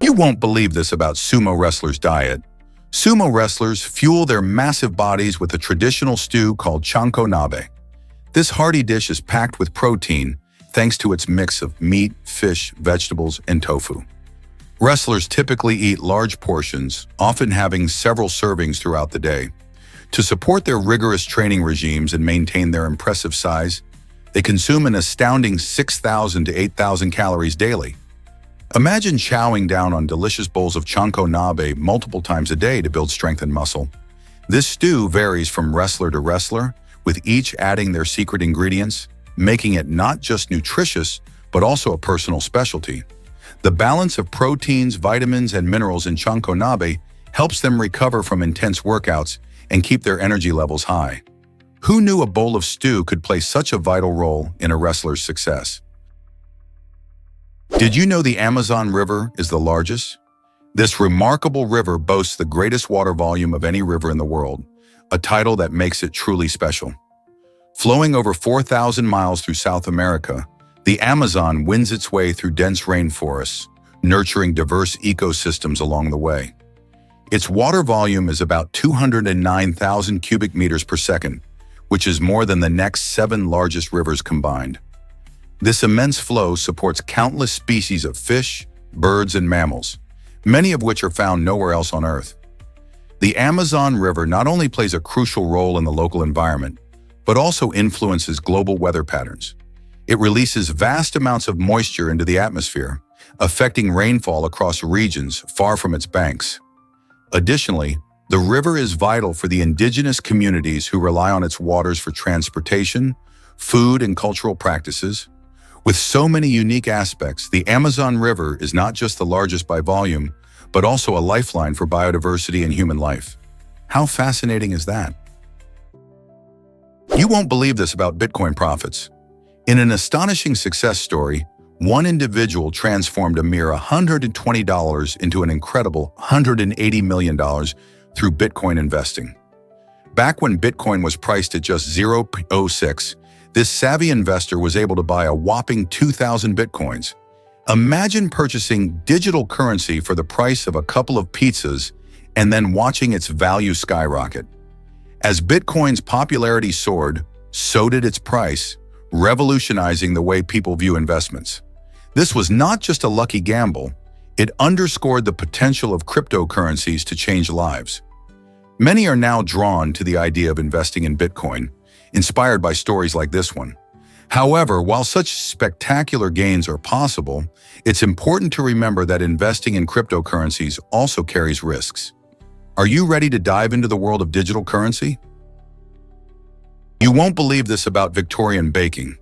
You won't believe this about sumo wrestlers' diet. Sumo wrestlers fuel their massive bodies with a traditional stew called chanko nabe. This hearty dish is packed with protein thanks to its mix of meat, fish, vegetables, and tofu. Wrestlers typically eat large portions, often having several servings throughout the day. To support their rigorous training regimes and maintain their impressive size, they consume an astounding 6,000 to 8,000 calories daily. Imagine chowing down on delicious bowls of chanko nabe multiple times a day to build strength and muscle. This stew varies from wrestler to wrestler, with each adding their secret ingredients, making it not just nutritious, but also a personal specialty. The balance of proteins, vitamins, and minerals in chanko nabe helps them recover from intense workouts and keep their energy levels high. Who knew a bowl of stew could play such a vital role in a wrestler's success? Did you know the Amazon River is the largest? This remarkable river boasts the greatest water volume of any river in the world, a title that makes it truly special. Flowing over 4,000 miles through South America, the Amazon winds its way through dense rainforests, nurturing diverse ecosystems along the way. Its water volume is about 209,000 cubic meters per second, which is more than the next 7 largest rivers combined. This immense flow supports countless species of fish, birds, and mammals, many of which are found nowhere else on Earth. The Amazon River not only plays a crucial role in the local environment, but also influences global weather patterns. It releases vast amounts of moisture into the atmosphere, affecting rainfall across regions far from its banks. Additionally, the river is vital for the indigenous communities who rely on its waters for transportation, food, and cultural practices. With so many unique aspects, the Amazon River is not just the largest by volume, but also a lifeline for biodiversity and human life. How fascinating is that? You won't believe this about Bitcoin profits. In an astonishing success story, one individual transformed a mere $120 into an incredible $180 million through Bitcoin investing. Back when Bitcoin was priced at just 0.06, this savvy investor was able to buy a whopping 2,000 Bitcoins. Imagine purchasing digital currency for the price of a couple of pizzas and then watching its value skyrocket. As Bitcoin's popularity soared, so did its price, revolutionizing the way people view investments. This was not just a lucky gamble, it underscored the potential of cryptocurrencies to change lives. Many are now drawn to the idea of investing in Bitcoin, inspired by stories like this one. However, while such spectacular gains are possible, it's important to remember that investing in cryptocurrencies also carries risks. Are you ready to dive into the world of digital currency? You won't believe this about Victorian baking.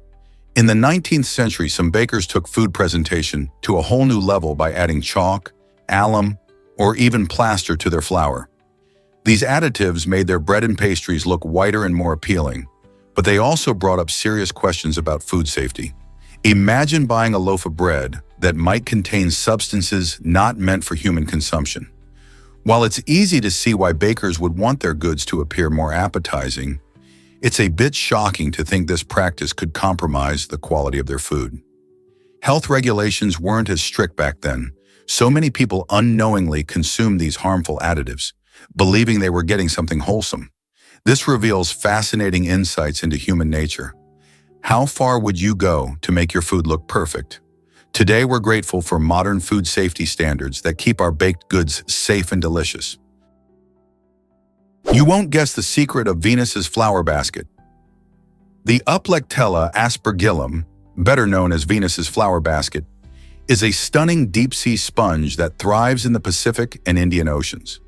In the 19th century, some bakers took food presentation to a whole new level by adding chalk, alum, or even plaster to their flour. These additives made their bread and pastries look whiter and more appealing, but they also brought up serious questions about food safety. Imagine buying a loaf of bread that might contain substances not meant for human consumption. While it's easy to see why bakers would want their goods to appear more appetizing, it's a bit shocking to think this practice could compromise the quality of their food. Health regulations weren't as strict back then, so many people unknowingly consumed these harmful additives, believing they were getting something wholesome. This reveals fascinating insights into human nature. How far would you go to make your food look perfect? Today, we're grateful for modern food safety standards that keep our baked goods safe and delicious. You won't guess the secret of Venus's flower basket. The Uplectella aspergillum, better known as Venus's flower basket, is a stunning deep-sea sponge that thrives in the Pacific and Indian Oceans.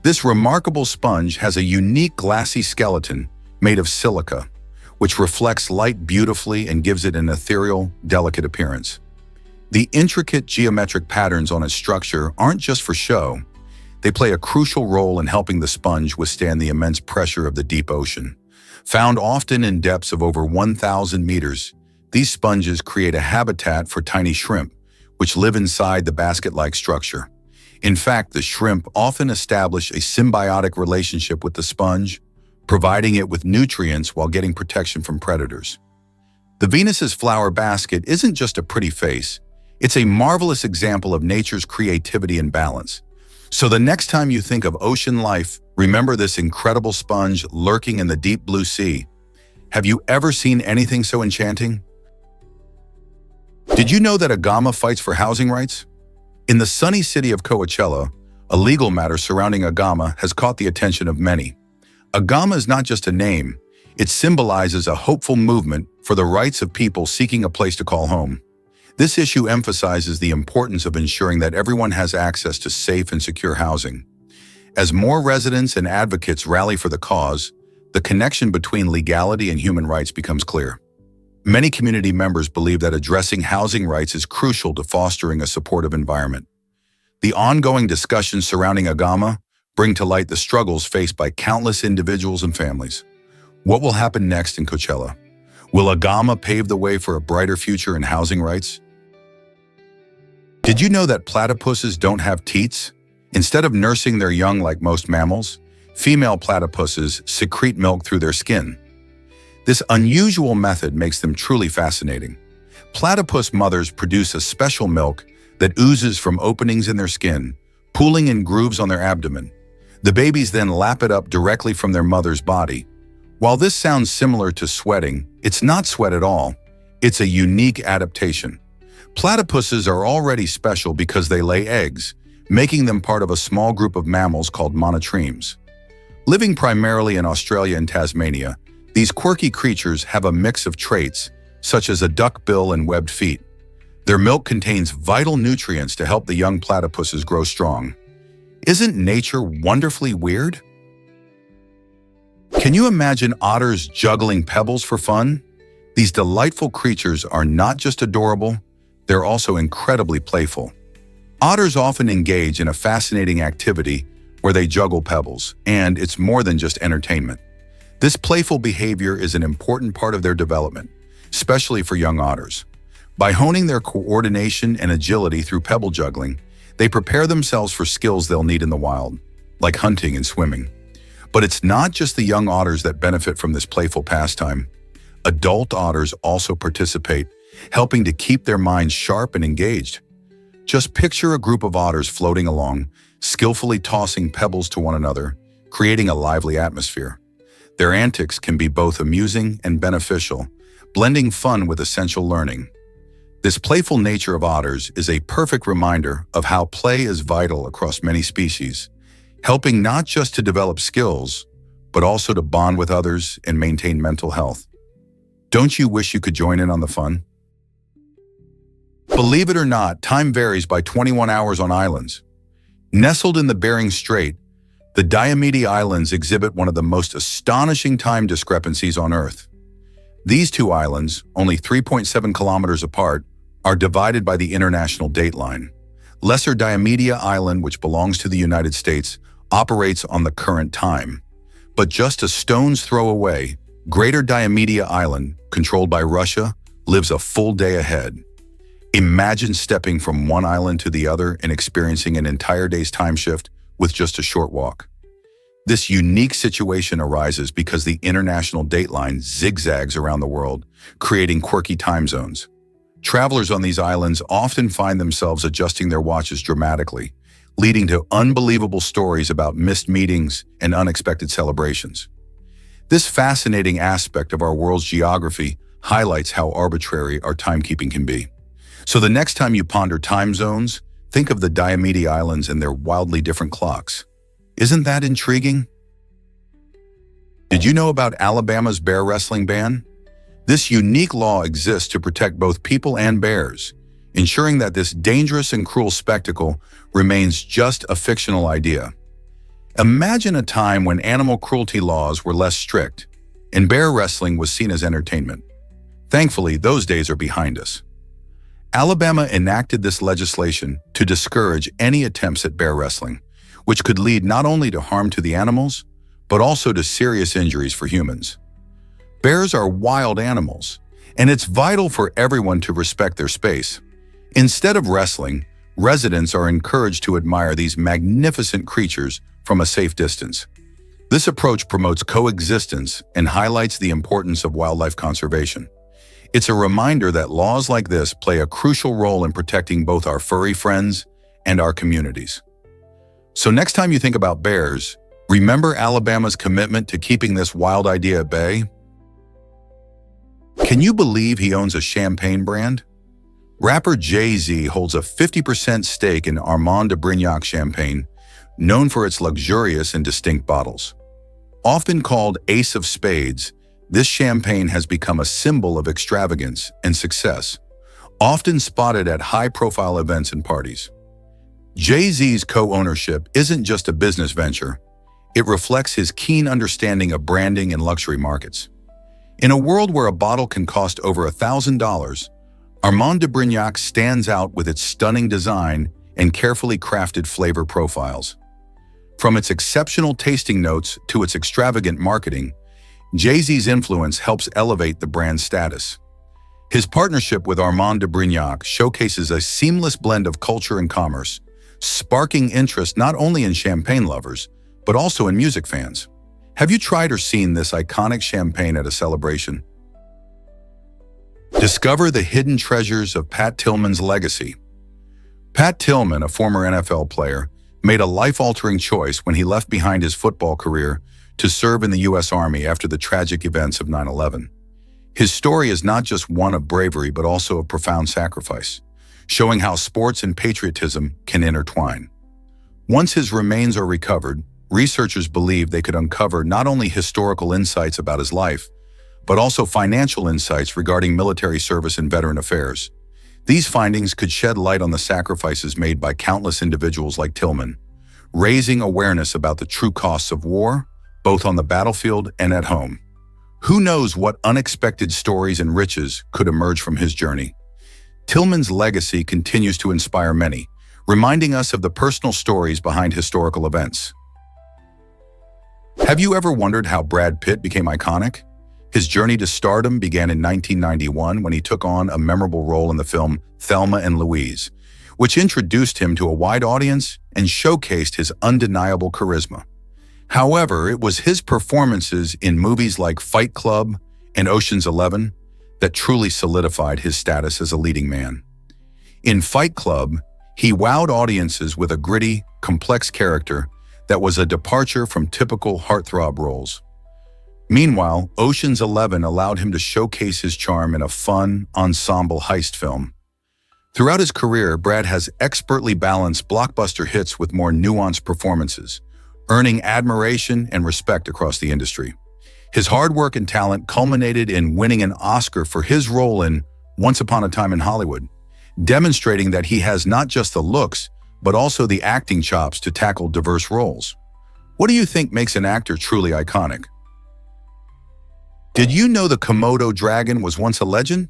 This remarkable sponge has a unique glassy skeleton made of silica, which reflects light beautifully and gives it an ethereal, delicate appearance. The intricate geometric patterns on its structure aren't just for show. They play a crucial role in helping the sponge withstand the immense pressure of the deep ocean. Found often in depths of over 1,000 meters, these sponges create a habitat for tiny shrimp, which live inside the basket-like structure. In fact, the shrimp often establish a symbiotic relationship with the sponge, providing it with nutrients while getting protection from predators. The Venus's flower basket isn't just a pretty face, it's a marvelous example of nature's creativity and balance. So the next time you think of ocean life, remember this incredible sponge lurking in the deep blue sea. Have you ever seen anything so enchanting? Did you know that Agama fights for housing rights? In the sunny city of Coachella, a legal matter surrounding Agama has caught the attention of many. Agama is not just a name, it symbolizes a hopeful movement for the rights of people seeking a place to call home. This issue emphasizes the importance of ensuring that everyone has access to safe and secure housing. As more residents and advocates rally for the cause, the connection between legality and human rights becomes clear. Many community members believe that addressing housing rights is crucial to fostering a supportive environment. The ongoing discussions surrounding Agama bring to light the struggles faced by countless individuals and families. What will happen next in Coachella? Will Agama pave the way for a brighter future in housing rights? Did you know that platypuses don't have teats? Instead of nursing their young like most mammals, female platypuses secrete milk through their skin. This unusual method makes them truly fascinating. Platypus mothers produce a special milk that oozes from openings in their skin, pooling in grooves on their abdomen. The babies then lap it up directly from their mother's body. While this sounds similar to sweating, it's not sweat at all. It's a unique adaptation. Platypuses are already special because they lay eggs, making them part of a small group of mammals called monotremes. Living primarily in Australia and Tasmania, these quirky creatures have a mix of traits such as a duckbill and webbed feet. Their milk contains vital nutrients to help the young platypuses grow strong. Isn't nature wonderfully weird? Can you imagine otters juggling pebbles for fun? These delightful creatures are not just adorable, they're also incredibly playful. Otters often engage in a fascinating activity where they juggle pebbles, and it's more than just entertainment. This playful behavior is an important part of their development, especially for young otters. By honing their coordination and agility through pebble juggling, they prepare themselves for skills they'll need in the wild, like hunting and swimming. But it's not just the young otters that benefit from this playful pastime. Adult otters also participate, helping to keep their minds sharp and engaged. Just picture a group of otters floating along, skillfully tossing pebbles to one another, creating a lively atmosphere. Their antics can be both amusing and beneficial, blending fun with essential learning. This playful nature of otters is a perfect reminder of how play is vital across many species, helping not just to develop skills, but also to bond with others and maintain mental health. Don't you wish you could join in on the fun? Believe it or not, time varies by 21 hours on islands. Nestled in the Bering Strait, the Diomede Islands exhibit one of the most astonishing time discrepancies on Earth. These two islands, only 3.7 kilometers apart, are divided by the international dateline. Lesser Diomede Island, which belongs to the United States, operates on the current time. But just a stone's throw away, Greater Diomede Island, controlled by Russia, lives a full day ahead. Imagine stepping from one island to the other and experiencing an entire day's time shift with just a short walk. This unique situation arises because the international dateline zigzags around the world, creating quirky time zones. Travelers on these islands often find themselves adjusting their watches dramatically, leading to unbelievable stories about missed meetings and unexpected celebrations. This fascinating aspect of our world's geography highlights how arbitrary our timekeeping can be. So the next time you ponder time zones, think of the Diomede Islands and their wildly different clocks. Isn't that intriguing? Did you know about Alabama's bear wrestling ban? This unique law exists to protect both people and bears, ensuring that this dangerous and cruel spectacle remains just a fictional idea. Imagine a time when animal cruelty laws were less strict, and bear wrestling was seen as entertainment. Thankfully, those days are behind us. Alabama enacted this legislation to discourage any attempts at bear wrestling, which could lead not only to harm to the animals, but also to serious injuries for humans. Bears are wild animals, and it's vital for everyone to respect their space. Instead of wrestling, residents are encouraged to admire these magnificent creatures from a safe distance. This approach promotes coexistence and highlights the importance of wildlife conservation. It's a reminder that laws like this play a crucial role in protecting both our furry friends and our communities. So next time you think about bears, remember Alabama's commitment to keeping this wild idea at bay? Can you believe he owns a champagne brand? Rapper Jay-Z holds a 50% stake in Armand de Brignac champagne, known for its luxurious and distinct bottles. Often called Ace of Spades, this champagne has become a symbol of extravagance and success, often spotted at high-profile events and parties. Jay-Z's co-ownership isn't just a business venture. It reflects his keen understanding of branding and luxury markets. In a world where a bottle can cost over $1,000, Armand de Brignac stands out with its stunning design and carefully crafted flavor profiles. From its exceptional tasting notes to its extravagant marketing, Jay-Z's influence helps elevate the brand's status. His partnership with Armand de Brignac showcases a seamless blend of culture and commerce, sparking interest not only in champagne lovers, but also in music fans. Have you tried or seen this iconic champagne at a celebration? Discover the hidden treasures of Pat Tillman's legacy. Pat Tillman, a former NFL player, made a life-altering choice when he left behind his football career to serve in the U.S. Army after the tragic events of 9/11. His story is not just one of bravery, but also of profound sacrifice, showing how sports and patriotism can intertwine. Once his remains are recovered, researchers believe they could uncover not only historical insights about his life, but also financial insights regarding military service and veteran affairs. These findings could shed light on the sacrifices made by countless individuals like Tillman, raising awareness about the true costs of war, both on the battlefield and at home. Who knows what unexpected stories and riches could emerge from his journey? Tillman's legacy continues to inspire many, reminding us of the personal stories behind historical events. Have you ever wondered how Brad Pitt became iconic? His journey to stardom began in 1991 when he took on a memorable role in the film Thelma and Louise, which introduced him to a wide audience and showcased his undeniable charisma. However, it was his performances in movies like Fight Club and Ocean's 11 that truly solidified his status as a leading man. In Fight Club, he wowed audiences with a gritty, complex character that was a departure from typical heartthrob roles. Meanwhile, Ocean's 11 allowed him to showcase his charm in a fun, ensemble heist film. Throughout his career, Brad has expertly balanced blockbuster hits with more nuanced performances, earning admiration and respect across the industry. His hard work and talent culminated in winning an Oscar for his role in Once Upon a Time in Hollywood, demonstrating that he has not just the looks, but also the acting chops to tackle diverse roles. What do you think makes an actor truly iconic? Did you know the Komodo dragon was once a legend?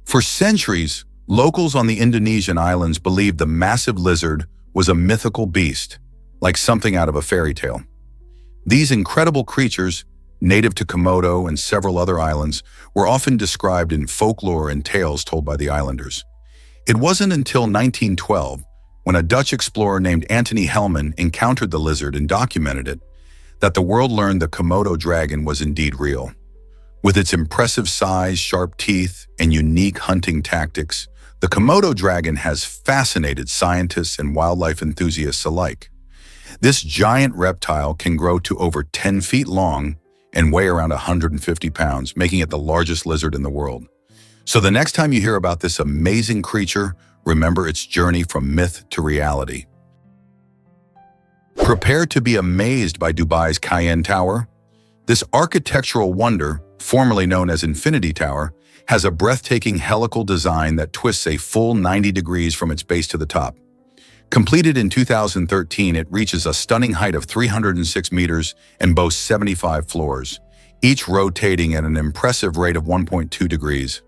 For centuries, locals on the Indonesian islands believed the massive lizard was a mythical beast, like something out of a fairy tale. These incredible creatures, native to Komodo and several other islands, were often described in folklore and tales told by the islanders. It wasn't until 1912, when a Dutch explorer named Antony Hellman encountered the lizard and documented it, that the world learned the Komodo dragon was indeed real. With its impressive size, sharp teeth, and unique hunting tactics, the Komodo dragon has fascinated scientists and wildlife enthusiasts alike. This giant reptile can grow to over 10 feet long and weigh around 150 pounds, making it the largest lizard in the world. So the next time you hear about this amazing creature, remember its journey from myth to reality. Prepare to be amazed by Dubai's Cayenne Tower. This architectural wonder, formerly known as Infinity Tower, has a breathtaking helical design that twists a full 90 degrees from its base to the top. Completed in 2013, it reaches a stunning height of 306 meters and boasts 75 floors, each rotating at an impressive rate of 1.2 degrees.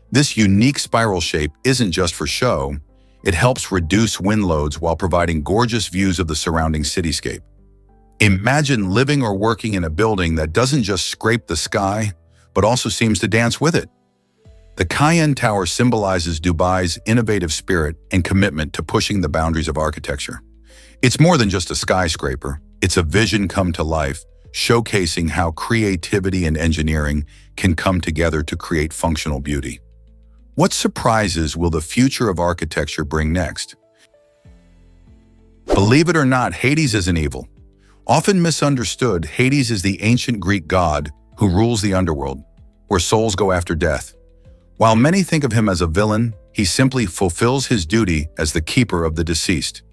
This unique spiral shape isn't just for show, it helps reduce wind loads while providing gorgeous views of the surrounding cityscape. Imagine living or working in a building that doesn't just scrape the sky, but also seems to dance with it. The Cayenne Tower symbolizes Dubai's innovative spirit and commitment to pushing the boundaries of architecture. It's more than just a skyscraper, it's a vision come to life, showcasing how creativity and engineering can come together to create functional beauty. What surprises will the future of architecture bring next? Believe it or not, Hades isn't evil. Often misunderstood, Hades is the ancient Greek god who rules the underworld, where souls go after death. While many think of him as a villain, he simply fulfills his duty as the keeper of the deceased.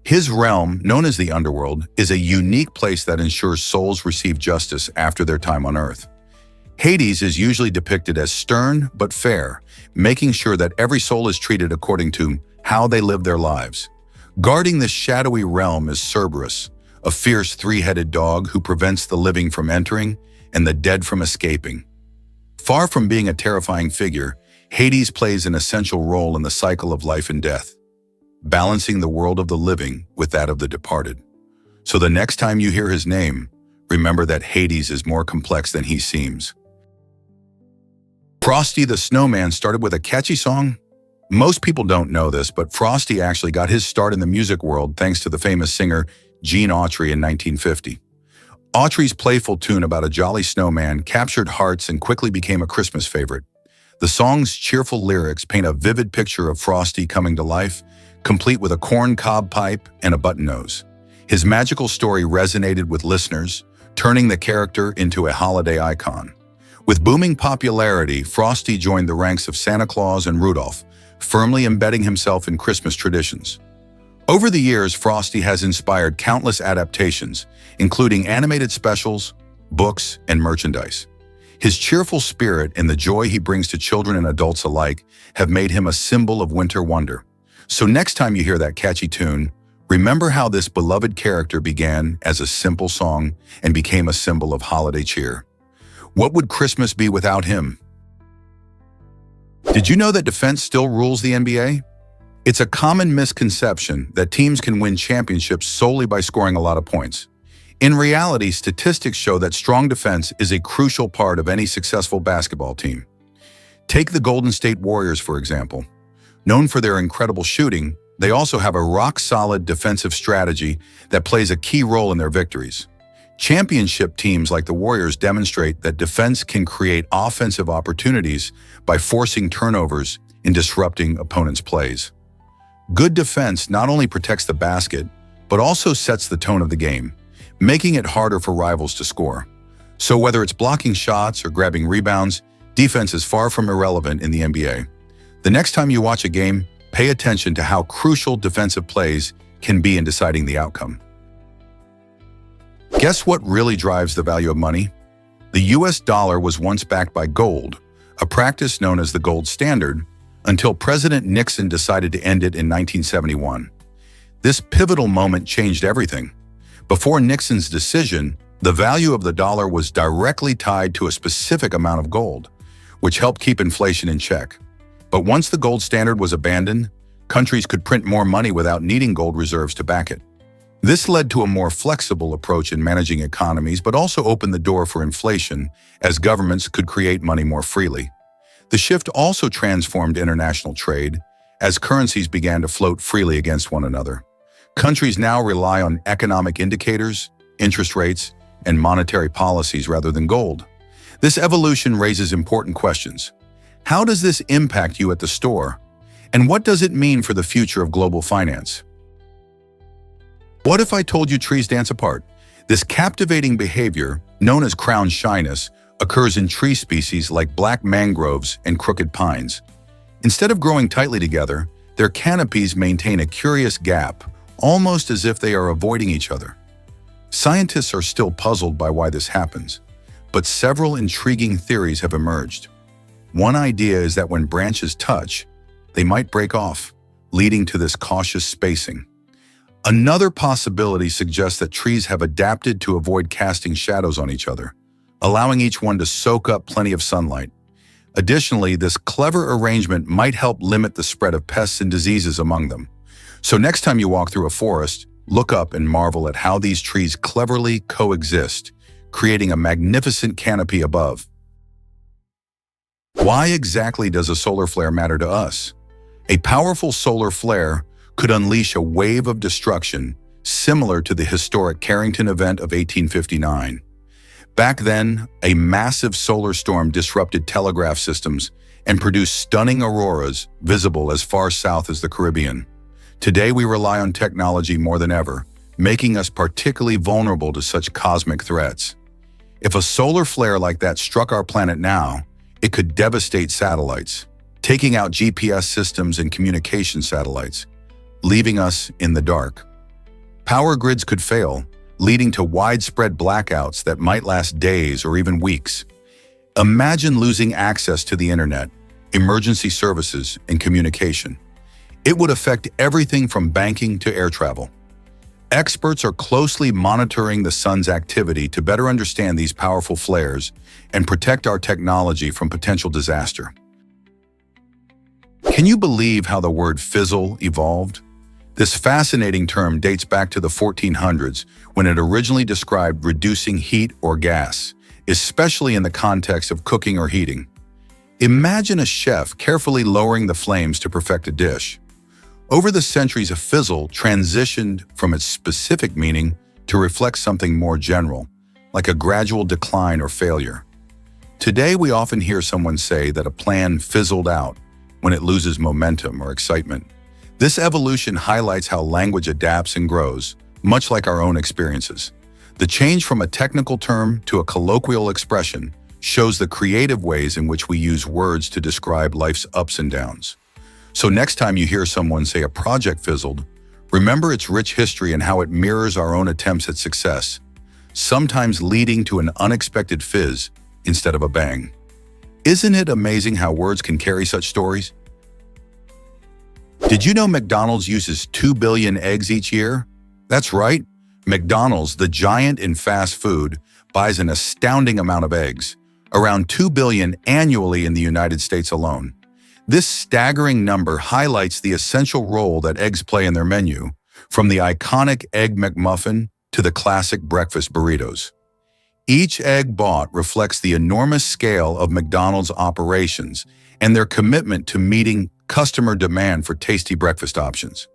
His realm, known as the underworld, is a unique place that ensures souls receive justice after their time on Earth. Hades is usually depicted as stern but fair, making sure that every soul is treated according to how they live their lives. Guarding this shadowy realm is Cerberus, a fierce three-headed dog who prevents the living from entering and the dead from escaping. Far from being a terrifying figure, Hades plays an essential role in the cycle of life and death, balancing the world of the living with that of the departed. So the next time you hear his name, remember that Hades is more complex than he seems. Frosty the Snowman started with a catchy song. Most people don't know this, but Frosty actually got his start in the music world thanks to the famous singer Gene Autry in 1950. Autry's playful tune about a jolly snowman captured hearts and quickly became a Christmas favorite. The song's cheerful lyrics paint a vivid picture of Frosty coming to life, complete with a corn cob pipe and a button nose. His magical story resonated with listeners, turning the character into a holiday icon. With booming popularity, Frosty joined the ranks of Santa Claus and Rudolph, firmly embedding himself in Christmas traditions. Over the years, Frosty has inspired countless adaptations, including animated specials, books, and merchandise. His cheerful spirit and the joy he brings to children and adults alike have made him a symbol of winter wonder. So next time you hear that catchy tune, remember how this beloved character began as a simple song and became a symbol of holiday cheer. What would Christmas be without him? Did you know that defense still rules the NBA? It's a common misconception that teams can win championships solely by scoring a lot of points. In reality, statistics show that strong defense is a crucial part of any successful basketball team. Take the Golden State Warriors, for example. Known for their incredible shooting, they also have a rock-solid defensive strategy that plays a key role in their victories. Championship teams like the Warriors demonstrate that defense can create offensive opportunities by forcing turnovers and disrupting opponents' plays. Good defense not only protects the basket, but also sets the tone of the game, making it harder for rivals to score. So whether it's blocking shots or grabbing rebounds, defense is far from irrelevant in the NBA. The next time you watch a game, pay attention to how crucial defensive plays can be in deciding the outcome. Guess what really drives the value of money? The US dollar was once backed by gold, a practice known as the gold standard, until President Nixon decided to end it in 1971. This pivotal moment changed everything. Before Nixon's decision, the value of the dollar was directly tied to a specific amount of gold, which helped keep inflation in check. But once the gold standard was abandoned, countries could print more money without needing gold reserves to back it. This led to a more flexible approach in managing economies, but also opened the door for inflation as governments could create money more freely. The shift also transformed international trade as currencies began to float freely against one another. Countries now rely on economic indicators, interest rates, and monetary policies rather than gold. This evolution raises important questions. How does this impact you at the store? And what does it mean for the future of global finance? What if I told you trees dance apart? This captivating behavior, known as crown shyness, occurs in tree species like black mangroves and crooked pines. Instead of growing tightly together, their canopies maintain a curious gap, almost as if they are avoiding each other. Scientists are still puzzled by why this happens, but several intriguing theories have emerged. One idea is that when branches touch, they might break off, leading to this cautious spacing. Another possibility suggests that trees have adapted to avoid casting shadows on each other, allowing each one to soak up plenty of sunlight. Additionally, this clever arrangement might help limit the spread of pests and diseases among them. So next time you walk through a forest, look up and marvel at how these trees cleverly coexist, creating a magnificent canopy above. Why exactly does a solar flare matter to us? A powerful solar flare could unleash a wave of destruction similar to the historic Carrington event of 1859. Back then, a massive solar storm disrupted telegraph systems and produced stunning auroras visible as far south as the Caribbean. Today, we rely on technology more than ever, making us particularly vulnerable to such cosmic threats. If a solar flare like that struck our planet now, it could devastate satellites, taking out GPS systems and communication satellites, leaving us in the dark. Power grids could fail, leading to widespread blackouts that might last days or even weeks. Imagine losing access to the internet, emergency services, and communication. It would affect everything from banking to air travel. Experts are closely monitoring the sun's activity to better understand these powerful flares and protect our technology from potential disaster. Can you believe how the word fizzle evolved? This fascinating term dates back to the 1400s when it originally described reducing heat or gas, especially in the context of cooking or heating. Imagine a chef carefully lowering the flames to perfect a dish. Over the centuries, a fizzle transitioned from its specific meaning to reflect something more general, like a gradual decline or failure. Today, we often hear someone say that a plan fizzled out when it loses momentum or excitement. This evolution highlights how language adapts and grows, much like our own experiences. The change from a technical term to a colloquial expression shows the creative ways in which we use words to describe life's ups and downs. So next time you hear someone say a project fizzled, remember its rich history and how it mirrors our own attempts at success, sometimes leading to an unexpected fizz instead of a bang. Isn't it amazing how words can carry such stories? Did you know McDonald's uses 2 billion eggs each year? That's right. McDonald's, the giant in fast food, buys an astounding amount of eggs, around 2 billion annually in the United States alone. This staggering number highlights the essential role that eggs play in their menu, from the iconic Egg McMuffin to the classic breakfast burritos. Each egg bought reflects the enormous scale of McDonald's operations and their commitment to meeting customer demand for tasty breakfast options.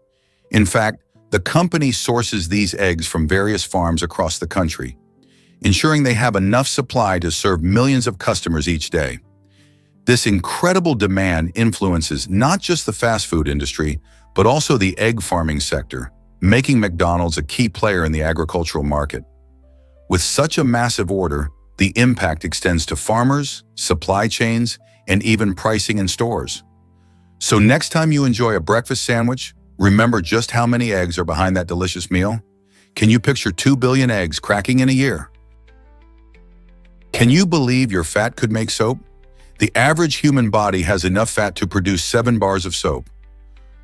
In fact, the company sources these eggs from various farms across the country, ensuring they have enough supply to serve millions of customers each day. This incredible demand influences not just the fast food industry, but also the egg farming sector, making McDonald's a key player in the agricultural market. With such a massive order, the impact extends to farmers, supply chains, and even pricing in stores. So next time you enjoy a breakfast sandwich, remember just how many eggs are behind that delicious meal. Can you picture 2 billion eggs cracking in a year? Can you believe your fat could make soap? The average human body has enough fat to produce 7 bars of soap.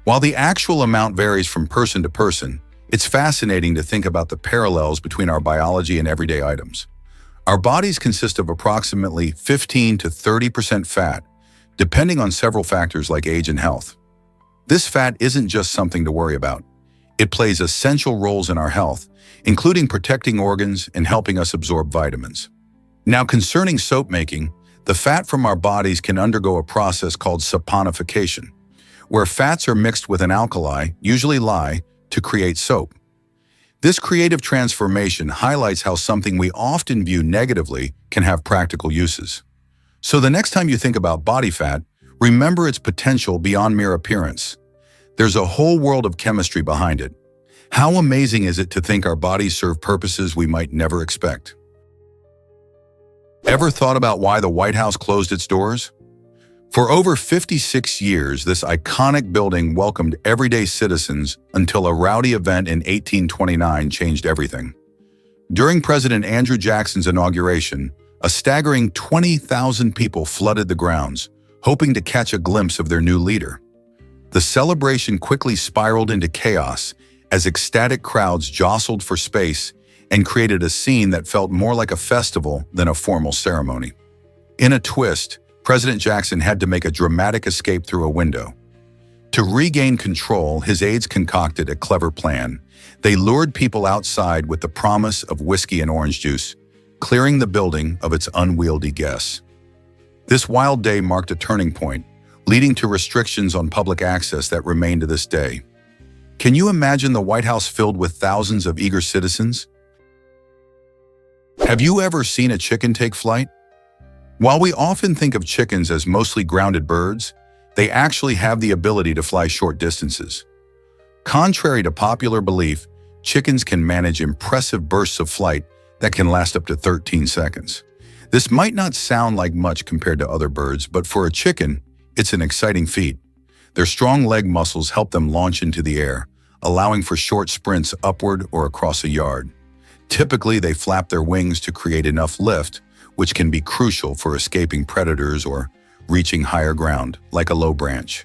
While the actual amount varies from person to person, it's fascinating to think about the parallels between our biology and everyday items. Our bodies consist of approximately 15 to 30% fat, depending on several factors like age and health. This fat isn't just something to worry about. It plays essential roles in our health, including protecting organs and helping us absorb vitamins. Now, concerning soap making, the fat from our bodies can undergo a process called saponification, where fats are mixed with an alkali, usually lye, to create soap. This creative transformation highlights how something we often view negatively can have practical uses. So the next time you think about body fat, remember its potential beyond mere appearance. There's a whole world of chemistry behind it. How amazing is it to think our bodies serve purposes we might never expect? Ever thought about why the White House closed its doors? For over 56 years, this iconic building welcomed everyday citizens until a rowdy event in 1829 changed everything. During President Andrew Jackson's inauguration, a staggering 20,000 people flooded the grounds, hoping to catch a glimpse of their new leader. The celebration quickly spiraled into chaos as ecstatic crowds jostled for space and created a scene that felt more like a festival than a formal ceremony. In a twist, President Jackson had to make a dramatic escape through a window. To regain control, his aides concocted a clever plan. They lured people outside with the promise of whiskey and orange juice, clearing the building of its unwieldy guests. This wild day marked a turning point, leading to restrictions on public access that remain to this day. Can you imagine the White House filled with thousands of eager citizens? Have you ever seen a chicken take flight? While we often think of chickens as mostly grounded birds, they actually have the ability to fly short distances. Contrary to popular belief, chickens can manage impressive bursts of flight that can last up to 13 seconds. This might not sound like much compared to other birds, but for a chicken, it's an exciting feat. Their strong leg muscles help them launch into the air, allowing for short sprints upward or across a yard. Typically, they flap their wings to create enough lift, which can be crucial for escaping predators or reaching higher ground, like a low branch.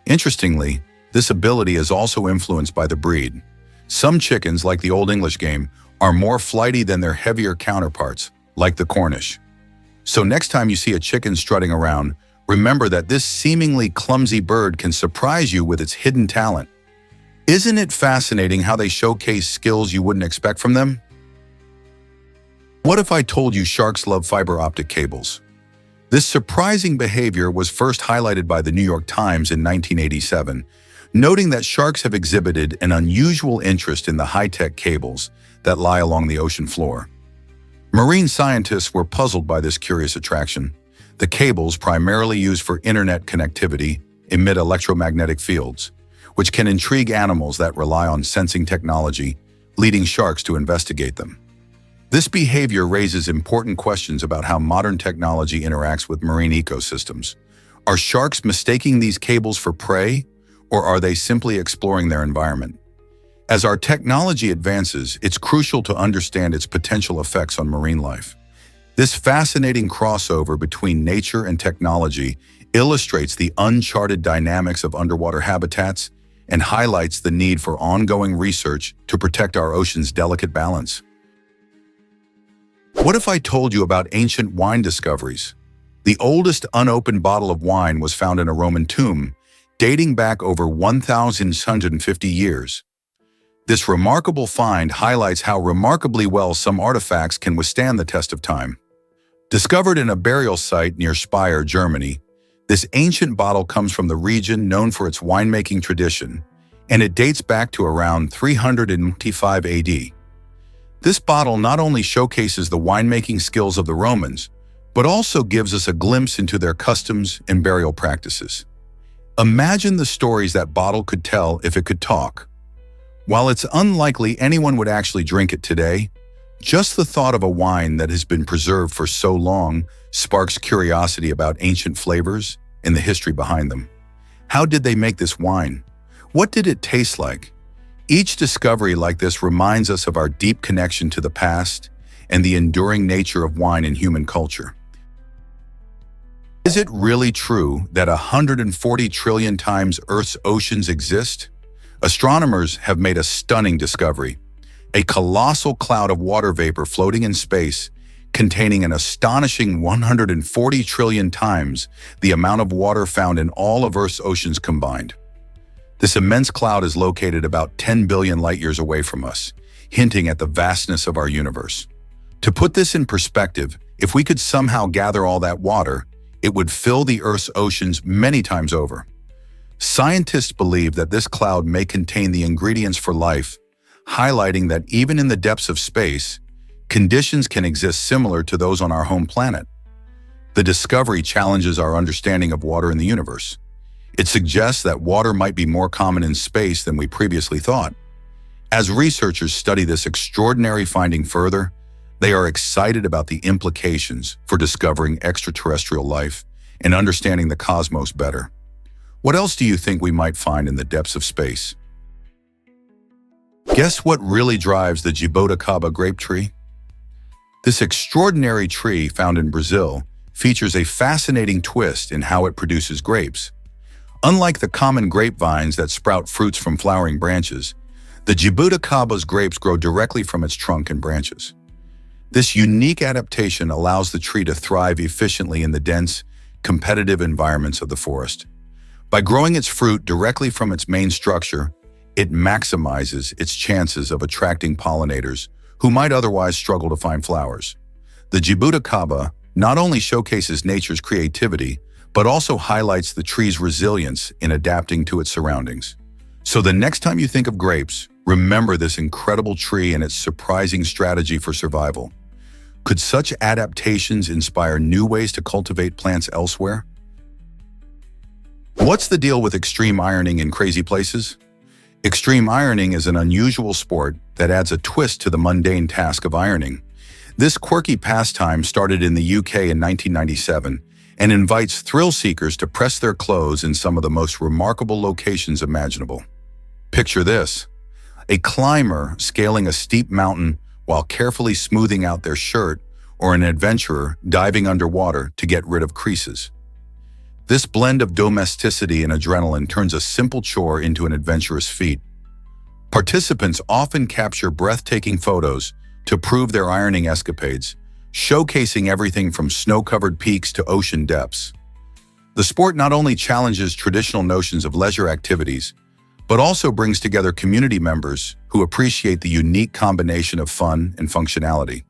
Interestingly, this ability is also influenced by the breed. Some chickens, like the Old English game, are more flighty than their heavier counterparts, like the Cornish. So next time you see a chicken strutting around, remember that this seemingly clumsy bird can surprise you with its hidden talent. Isn't it fascinating how they showcase skills you wouldn't expect from them? What if I told you sharks love fiber optic cables? This surprising behavior was first highlighted by the New York Times in 1987, noting that sharks have exhibited an unusual interest in the high-tech cables that lie along the ocean floor. Marine scientists were puzzled by this curious attraction. The cables, primarily used for internet connectivity, emit electromagnetic fields, which can intrigue animals that rely on sensing technology, leading sharks to investigate them. This behavior raises important questions about how modern technology interacts with marine ecosystems. Are sharks mistaking these cables for prey, or are they simply exploring their environment? As our technology advances, it's crucial to understand its potential effects on marine life. This fascinating crossover between nature and technology illustrates the uncharted dynamics of underwater habitats and highlights the need for ongoing research to protect our ocean's delicate balance. What if I told you about ancient wine discoveries? The oldest unopened bottle of wine was found in a Roman tomb, dating back over 1,650 years. This remarkable find highlights how remarkably well some artifacts can withstand the test of time. Discovered in a burial site near Speyer, Germany, this ancient bottle comes from the region known for its winemaking tradition, and it dates back to around 395 AD. This bottle not only showcases the winemaking skills of the Romans, but also gives us a glimpse into their customs and burial practices. Imagine the stories that bottle could tell if it could talk. While it's unlikely anyone would actually drink it today, just the thought of a wine that has been preserved for so long sparks curiosity about ancient flavors and the history behind them. How did they make this wine? What did it taste like? Each discovery like this reminds us of our deep connection to the past and the enduring nature of wine in human culture. Is it really true that 140 trillion times Earth's oceans exist? Astronomers have made a stunning discovery: a colossal cloud of water vapor floating in space, containing an astonishing 140 trillion times the amount of water found in all of Earth's oceans combined. This immense cloud is located about 10 billion light-years away from us, hinting at the vastness of our universe. To put this in perspective, if we could somehow gather all that water, it would fill the Earth's oceans many times over. Scientists believe that this cloud may contain the ingredients for life, highlighting that even in the depths of space, conditions can exist similar to those on our home planet. The discovery challenges our understanding of water in the universe. It suggests that water might be more common in space than we previously thought. As researchers study this extraordinary finding further, they are excited about the implications for discovering extraterrestrial life and understanding the cosmos better. What else do you think we might find in the depths of space? Guess what really drives the jabuticaba grape tree? This extraordinary tree found in Brazil features a fascinating twist in how it produces grapes. Unlike the common grapevines that sprout fruits from flowering branches, the jabuticaba's grapes grow directly from its trunk and branches. This unique adaptation allows the tree to thrive efficiently in the dense, competitive environments of the forest. By growing its fruit directly from its main structure, it maximizes its chances of attracting pollinators who might otherwise struggle to find flowers. The jabuticaba not only showcases nature's creativity, but also highlights the tree's resilience in adapting to its surroundings. So the next time you think of grapes, remember this incredible tree and its surprising strategy for survival. Could such adaptations inspire new ways to cultivate plants elsewhere? What's the deal with extreme ironing in crazy places? Extreme ironing is an unusual sport that adds a twist to the mundane task of ironing. This quirky pastime started in the UK in 1997 and invites thrill-seekers to press their clothes in some of the most remarkable locations imaginable. Picture this: a climber scaling a steep mountain while carefully smoothing out their shirt, or an adventurer diving underwater to get rid of creases. This blend of domesticity and adrenaline turns a simple chore into an adventurous feat. Participants often capture breathtaking photos to prove their ironing escapades, showcasing everything from snow-covered peaks to ocean depths. The sport not only challenges traditional notions of leisure activities, but also brings together community members who appreciate the unique combination of fun and functionality.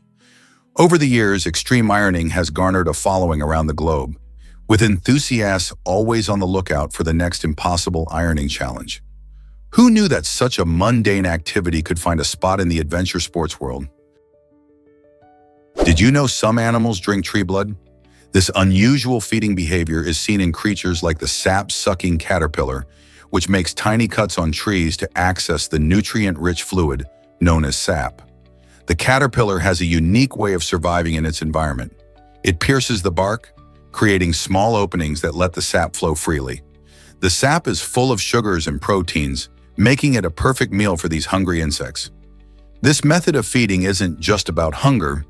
Over the years, extreme ironing has garnered a following around the globe, with enthusiasts always on the lookout for the next impossible ironing challenge. Who knew that such a mundane activity could find a spot in the adventure sports world? Did you know some animals drink tree blood? This unusual feeding behavior is seen in creatures like the sap-sucking caterpillar, which makes tiny cuts on trees to access the nutrient-rich fluid known as sap. The caterpillar has a unique way of surviving in its environment. It pierces the bark, creating small openings that let the sap flow freely. The sap is full of sugars and proteins, making it a perfect meal for these hungry insects. This method of feeding isn't just about hunger,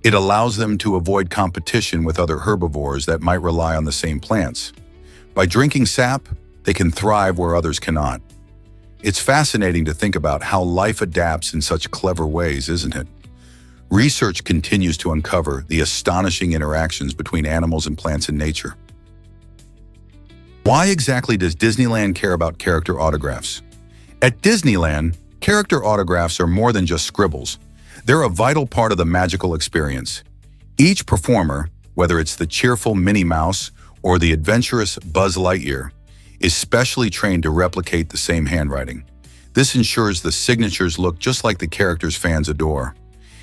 It allows them to avoid competition with other herbivores that might rely on the same plants. By drinking sap, they can thrive where others cannot. It's fascinating to think about how life adapts in such clever ways, isn't it? Research continues to uncover the astonishing interactions between animals and plants in nature. Why exactly does Disneyland care about character autographs? At Disneyland, character autographs are more than just scribbles. They're a vital part of the magical experience. Each performer, whether it's the cheerful Minnie Mouse or the adventurous Buzz Lightyear, is specially trained to replicate the same handwriting. This ensures the signatures look just like the characters fans adore.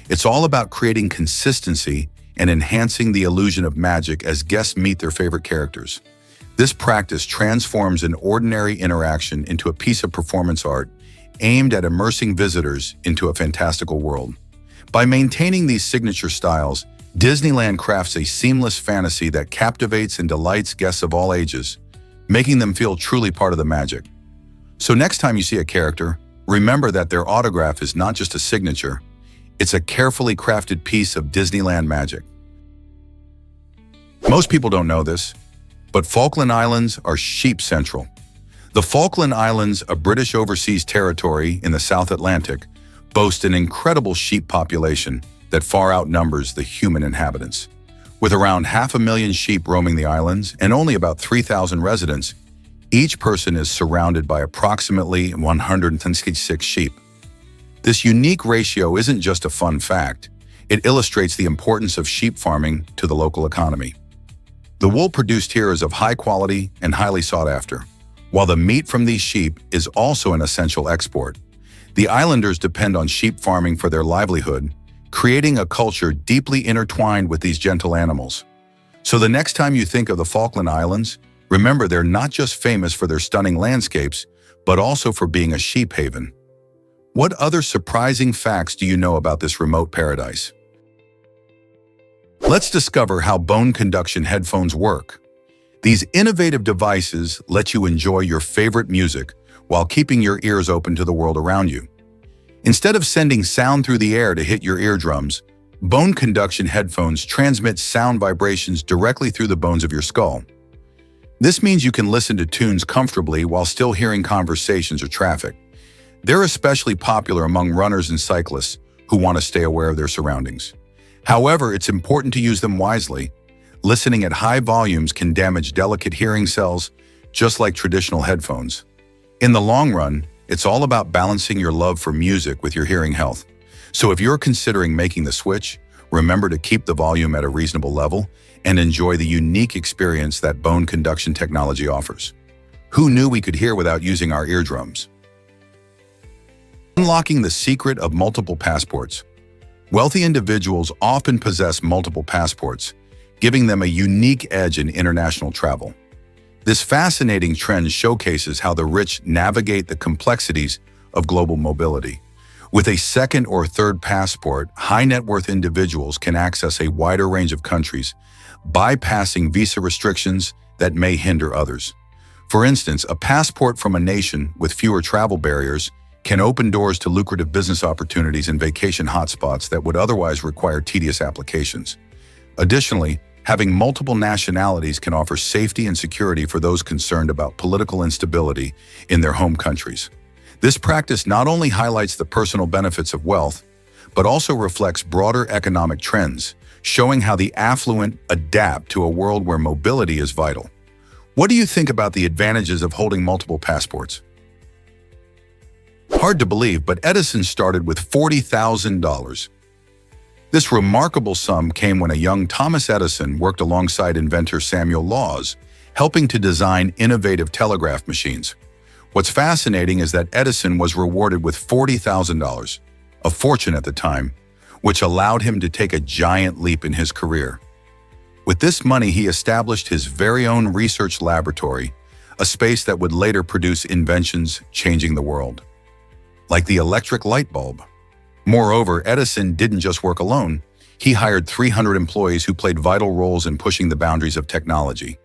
It's all about creating consistency and enhancing the illusion of magic as guests meet their favorite characters. This practice transforms an ordinary interaction into a piece of performance art aimed at immersing visitors into a fantastical world. By maintaining these signature styles, Disneyland crafts a seamless fantasy that captivates and delights guests of all ages, making them feel truly part of the magic. So next time you see a character, remember that their autograph is not just a signature, it's a carefully crafted piece of Disneyland magic. Most people don't know this, but Falkland Islands are sheep central. The Falkland Islands, a British overseas territory in the South Atlantic, boast an incredible sheep population that far outnumbers the human inhabitants. With around 500,000 sheep roaming the islands and only about 3,000 residents, each person is surrounded by approximately 166 sheep. This unique ratio isn't just a fun fact, it illustrates the importance of sheep farming to the local economy. The wool produced here is of high quality and highly sought after, while the meat from these sheep is also an essential export. The islanders depend on sheep farming for their livelihood, creating a culture deeply intertwined with these gentle animals. So the next time you think of the Falkland Islands, remember they're not just famous for their stunning landscapes, but also for being a sheep haven. What other surprising facts do you know about this remote paradise? Let's discover how bone conduction headphones work. These innovative devices let you enjoy your favorite music while keeping your ears open to the world around you. Instead of sending sound through the air to hit your eardrums, bone conduction headphones transmit sound vibrations directly through the bones of your skull. This means you can listen to tunes comfortably while still hearing conversations or traffic. They're especially popular among runners and cyclists who want to stay aware of their surroundings. However, it's important to use them wisely. Listening at high volumes can damage delicate hearing cells, just like traditional headphones. In the long run, it's all about balancing your love for music with your hearing health. So if you're considering making the switch, remember to keep the volume at a reasonable level and enjoy the unique experience that bone conduction technology offers. Who knew we could hear without using our eardrums? Unlocking the secret of multiple passports. Wealthy individuals often possess multiple passports, giving them a unique edge in international travel. This fascinating trend showcases how the rich navigate the complexities of global mobility. With a second or third passport, high-net-worth individuals can access a wider range of countries, bypassing visa restrictions that may hinder others. For instance, a passport from a nation with fewer travel barriers can open doors to lucrative business opportunities and vacation hotspots that would otherwise require tedious applications. Additionally, having multiple nationalities can offer safety and security for those concerned about political instability in their home countries. This practice not only highlights the personal benefits of wealth, but also reflects broader economic trends, showing how the affluent adapt to a world where mobility is vital. What do you think about the advantages of holding multiple passports? Hard to believe, but Edison started with $40,000. This remarkable sum came when a young Thomas Edison worked alongside inventor Samuel Laws, helping to design innovative telegraph machines. What's fascinating is that Edison was rewarded with $40,000, a fortune at the time, which allowed him to take a giant leap in his career. With this money, he established his very own research laboratory, a space that would later produce inventions changing the world, like the electric light bulb. Moreover, Edison didn't just work alone. He hired 300 employees who played vital roles in pushing the boundaries of technology.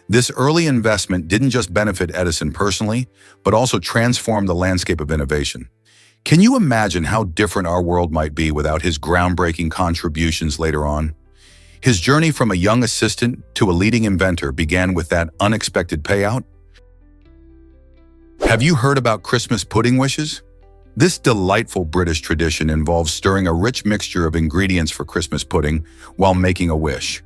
This early investment didn't just benefit Edison personally, but also transformed the landscape of innovation. Can you imagine how different our world might be without his groundbreaking contributions later on? His journey from a young assistant to a leading inventor began with that unexpected payout. Have you heard about Christmas pudding wishes? This delightful British tradition involves stirring a rich mixture of ingredients for Christmas pudding while making a wish.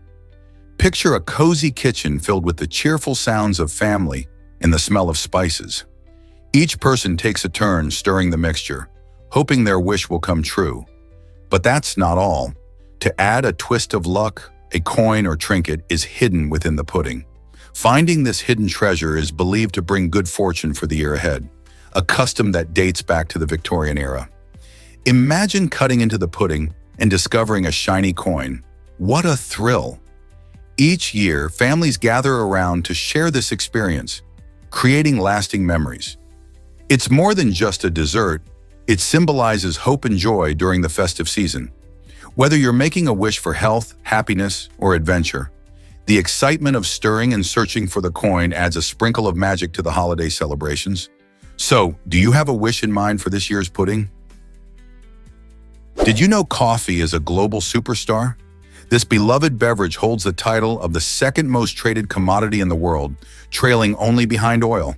Picture a cozy kitchen filled with the cheerful sounds of family and the smell of spices. Each person takes a turn stirring the mixture, hoping their wish will come true. But that's not all. To add a twist of luck, a coin or trinket is hidden within the pudding. Finding this hidden treasure is believed to bring good fortune for the year ahead, a custom that dates back to the Victorian era. Imagine cutting into the pudding and discovering a shiny coin. What a thrill! Each year, families gather around to share this experience, creating lasting memories. It's more than just a dessert, it symbolizes hope and joy during the festive season. Whether you're making a wish for health, happiness, or adventure, the excitement of stirring and searching for the coin adds a sprinkle of magic to the holiday celebrations. So, do you have a wish in mind for this year's pudding? Did you know coffee is a global superstar? This beloved beverage holds the title of the second most traded commodity in the world, trailing only behind oil.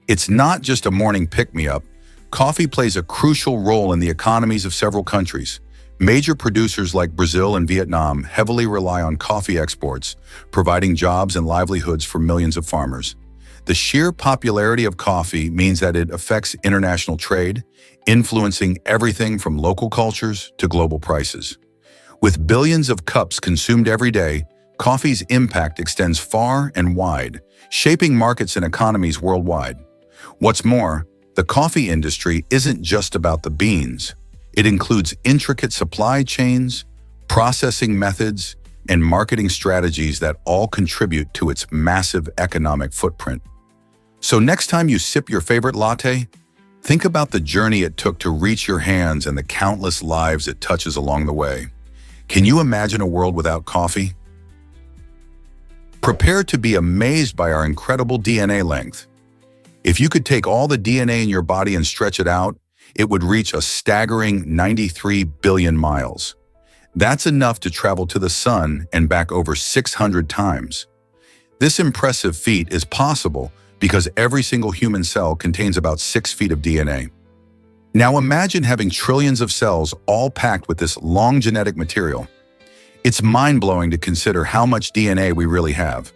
It's not just a morning pick-me-up. Coffee plays a crucial role in the economies of several countries. Major producers like Brazil and Vietnam heavily rely on coffee exports, providing jobs and livelihoods for millions of farmers. The sheer popularity of coffee means that it affects international trade, influencing everything from local cultures to global prices. With billions of cups consumed every day, coffee's impact extends far and wide, shaping markets and economies worldwide. What's more, the coffee industry isn't just about the beans. It includes intricate supply chains, processing methods, and marketing strategies that all contribute to its massive economic footprint. So next time you sip your favorite latte, think about the journey it took to reach your hands and the countless lives it touches along the way. Can you imagine a world without coffee? Prepare to be amazed by our incredible DNA length. If you could take all the DNA in your body and stretch it out, it would reach a staggering 93 billion miles. That's enough to travel to the sun and back over 600 times. This impressive feat is possible because every single human cell contains about 6 feet of DNA. Now imagine having trillions of cells all packed with this long genetic material. It's mind-blowing to consider how much DNA we really have.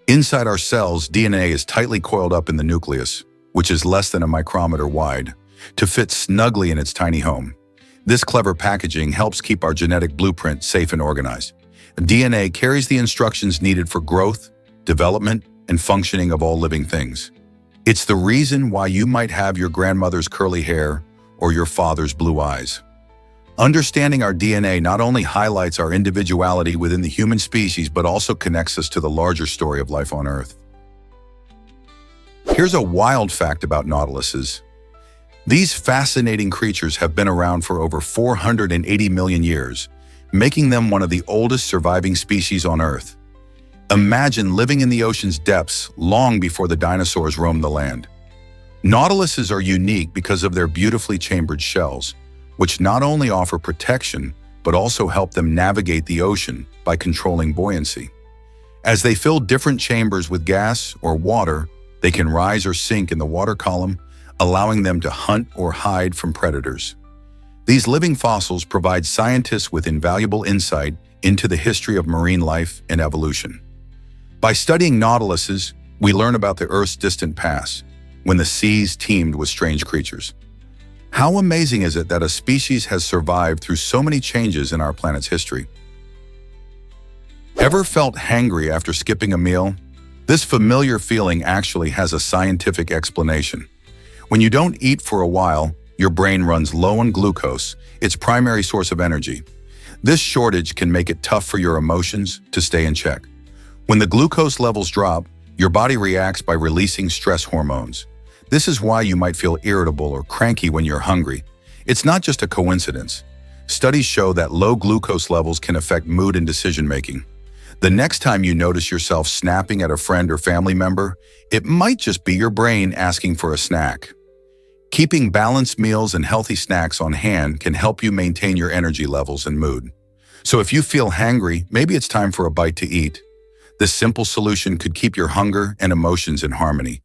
Inside our cells, DNA is tightly coiled up in the nucleus, which is less than a micrometer wide, to fit snugly in its tiny home. This clever packaging helps keep our genetic blueprint safe and organized. DNA carries the instructions needed for growth, development, and functioning of all living things. It's the reason why you might have your grandmother's curly hair or your father's blue eyes. Understanding our DNA not only highlights our individuality within the human species, but also connects us to the larger story of life on Earth. Here's a wild fact about nautiluses. These fascinating creatures have been around for over 480 million years, making them one of the oldest surviving species on Earth. Imagine living in the ocean's depths long before the dinosaurs roamed the land. Nautiluses are unique because of their beautifully chambered shells, which not only offer protection, but also help them navigate the ocean by controlling buoyancy. As they fill different chambers with gas or water, they can rise or sink in the water column, allowing them to hunt or hide from predators. These living fossils provide scientists with invaluable insight into the history of marine life and evolution. By studying nautiluses, we learn about the Earth's distant past, when the seas teemed with strange creatures. How amazing is it that a species has survived through so many changes in our planet's history? Ever felt hangry after skipping a meal? This familiar feeling actually has a scientific explanation. When you don't eat for a while, your brain runs low on glucose, its primary source of energy. This shortage can make it tough for your emotions to stay in check. When the glucose levels drop, your body reacts by releasing stress hormones. This is why you might feel irritable or cranky when you're hungry. It's not just a coincidence. Studies show that low glucose levels can affect mood and decision-making. The next time you notice yourself snapping at a friend or family member, it might just be your brain asking for a snack. Keeping balanced meals and healthy snacks on hand can help you maintain your energy levels and mood. So if you feel hangry, maybe it's time for a bite to eat. This simple solution could keep your hunger and emotions in harmony.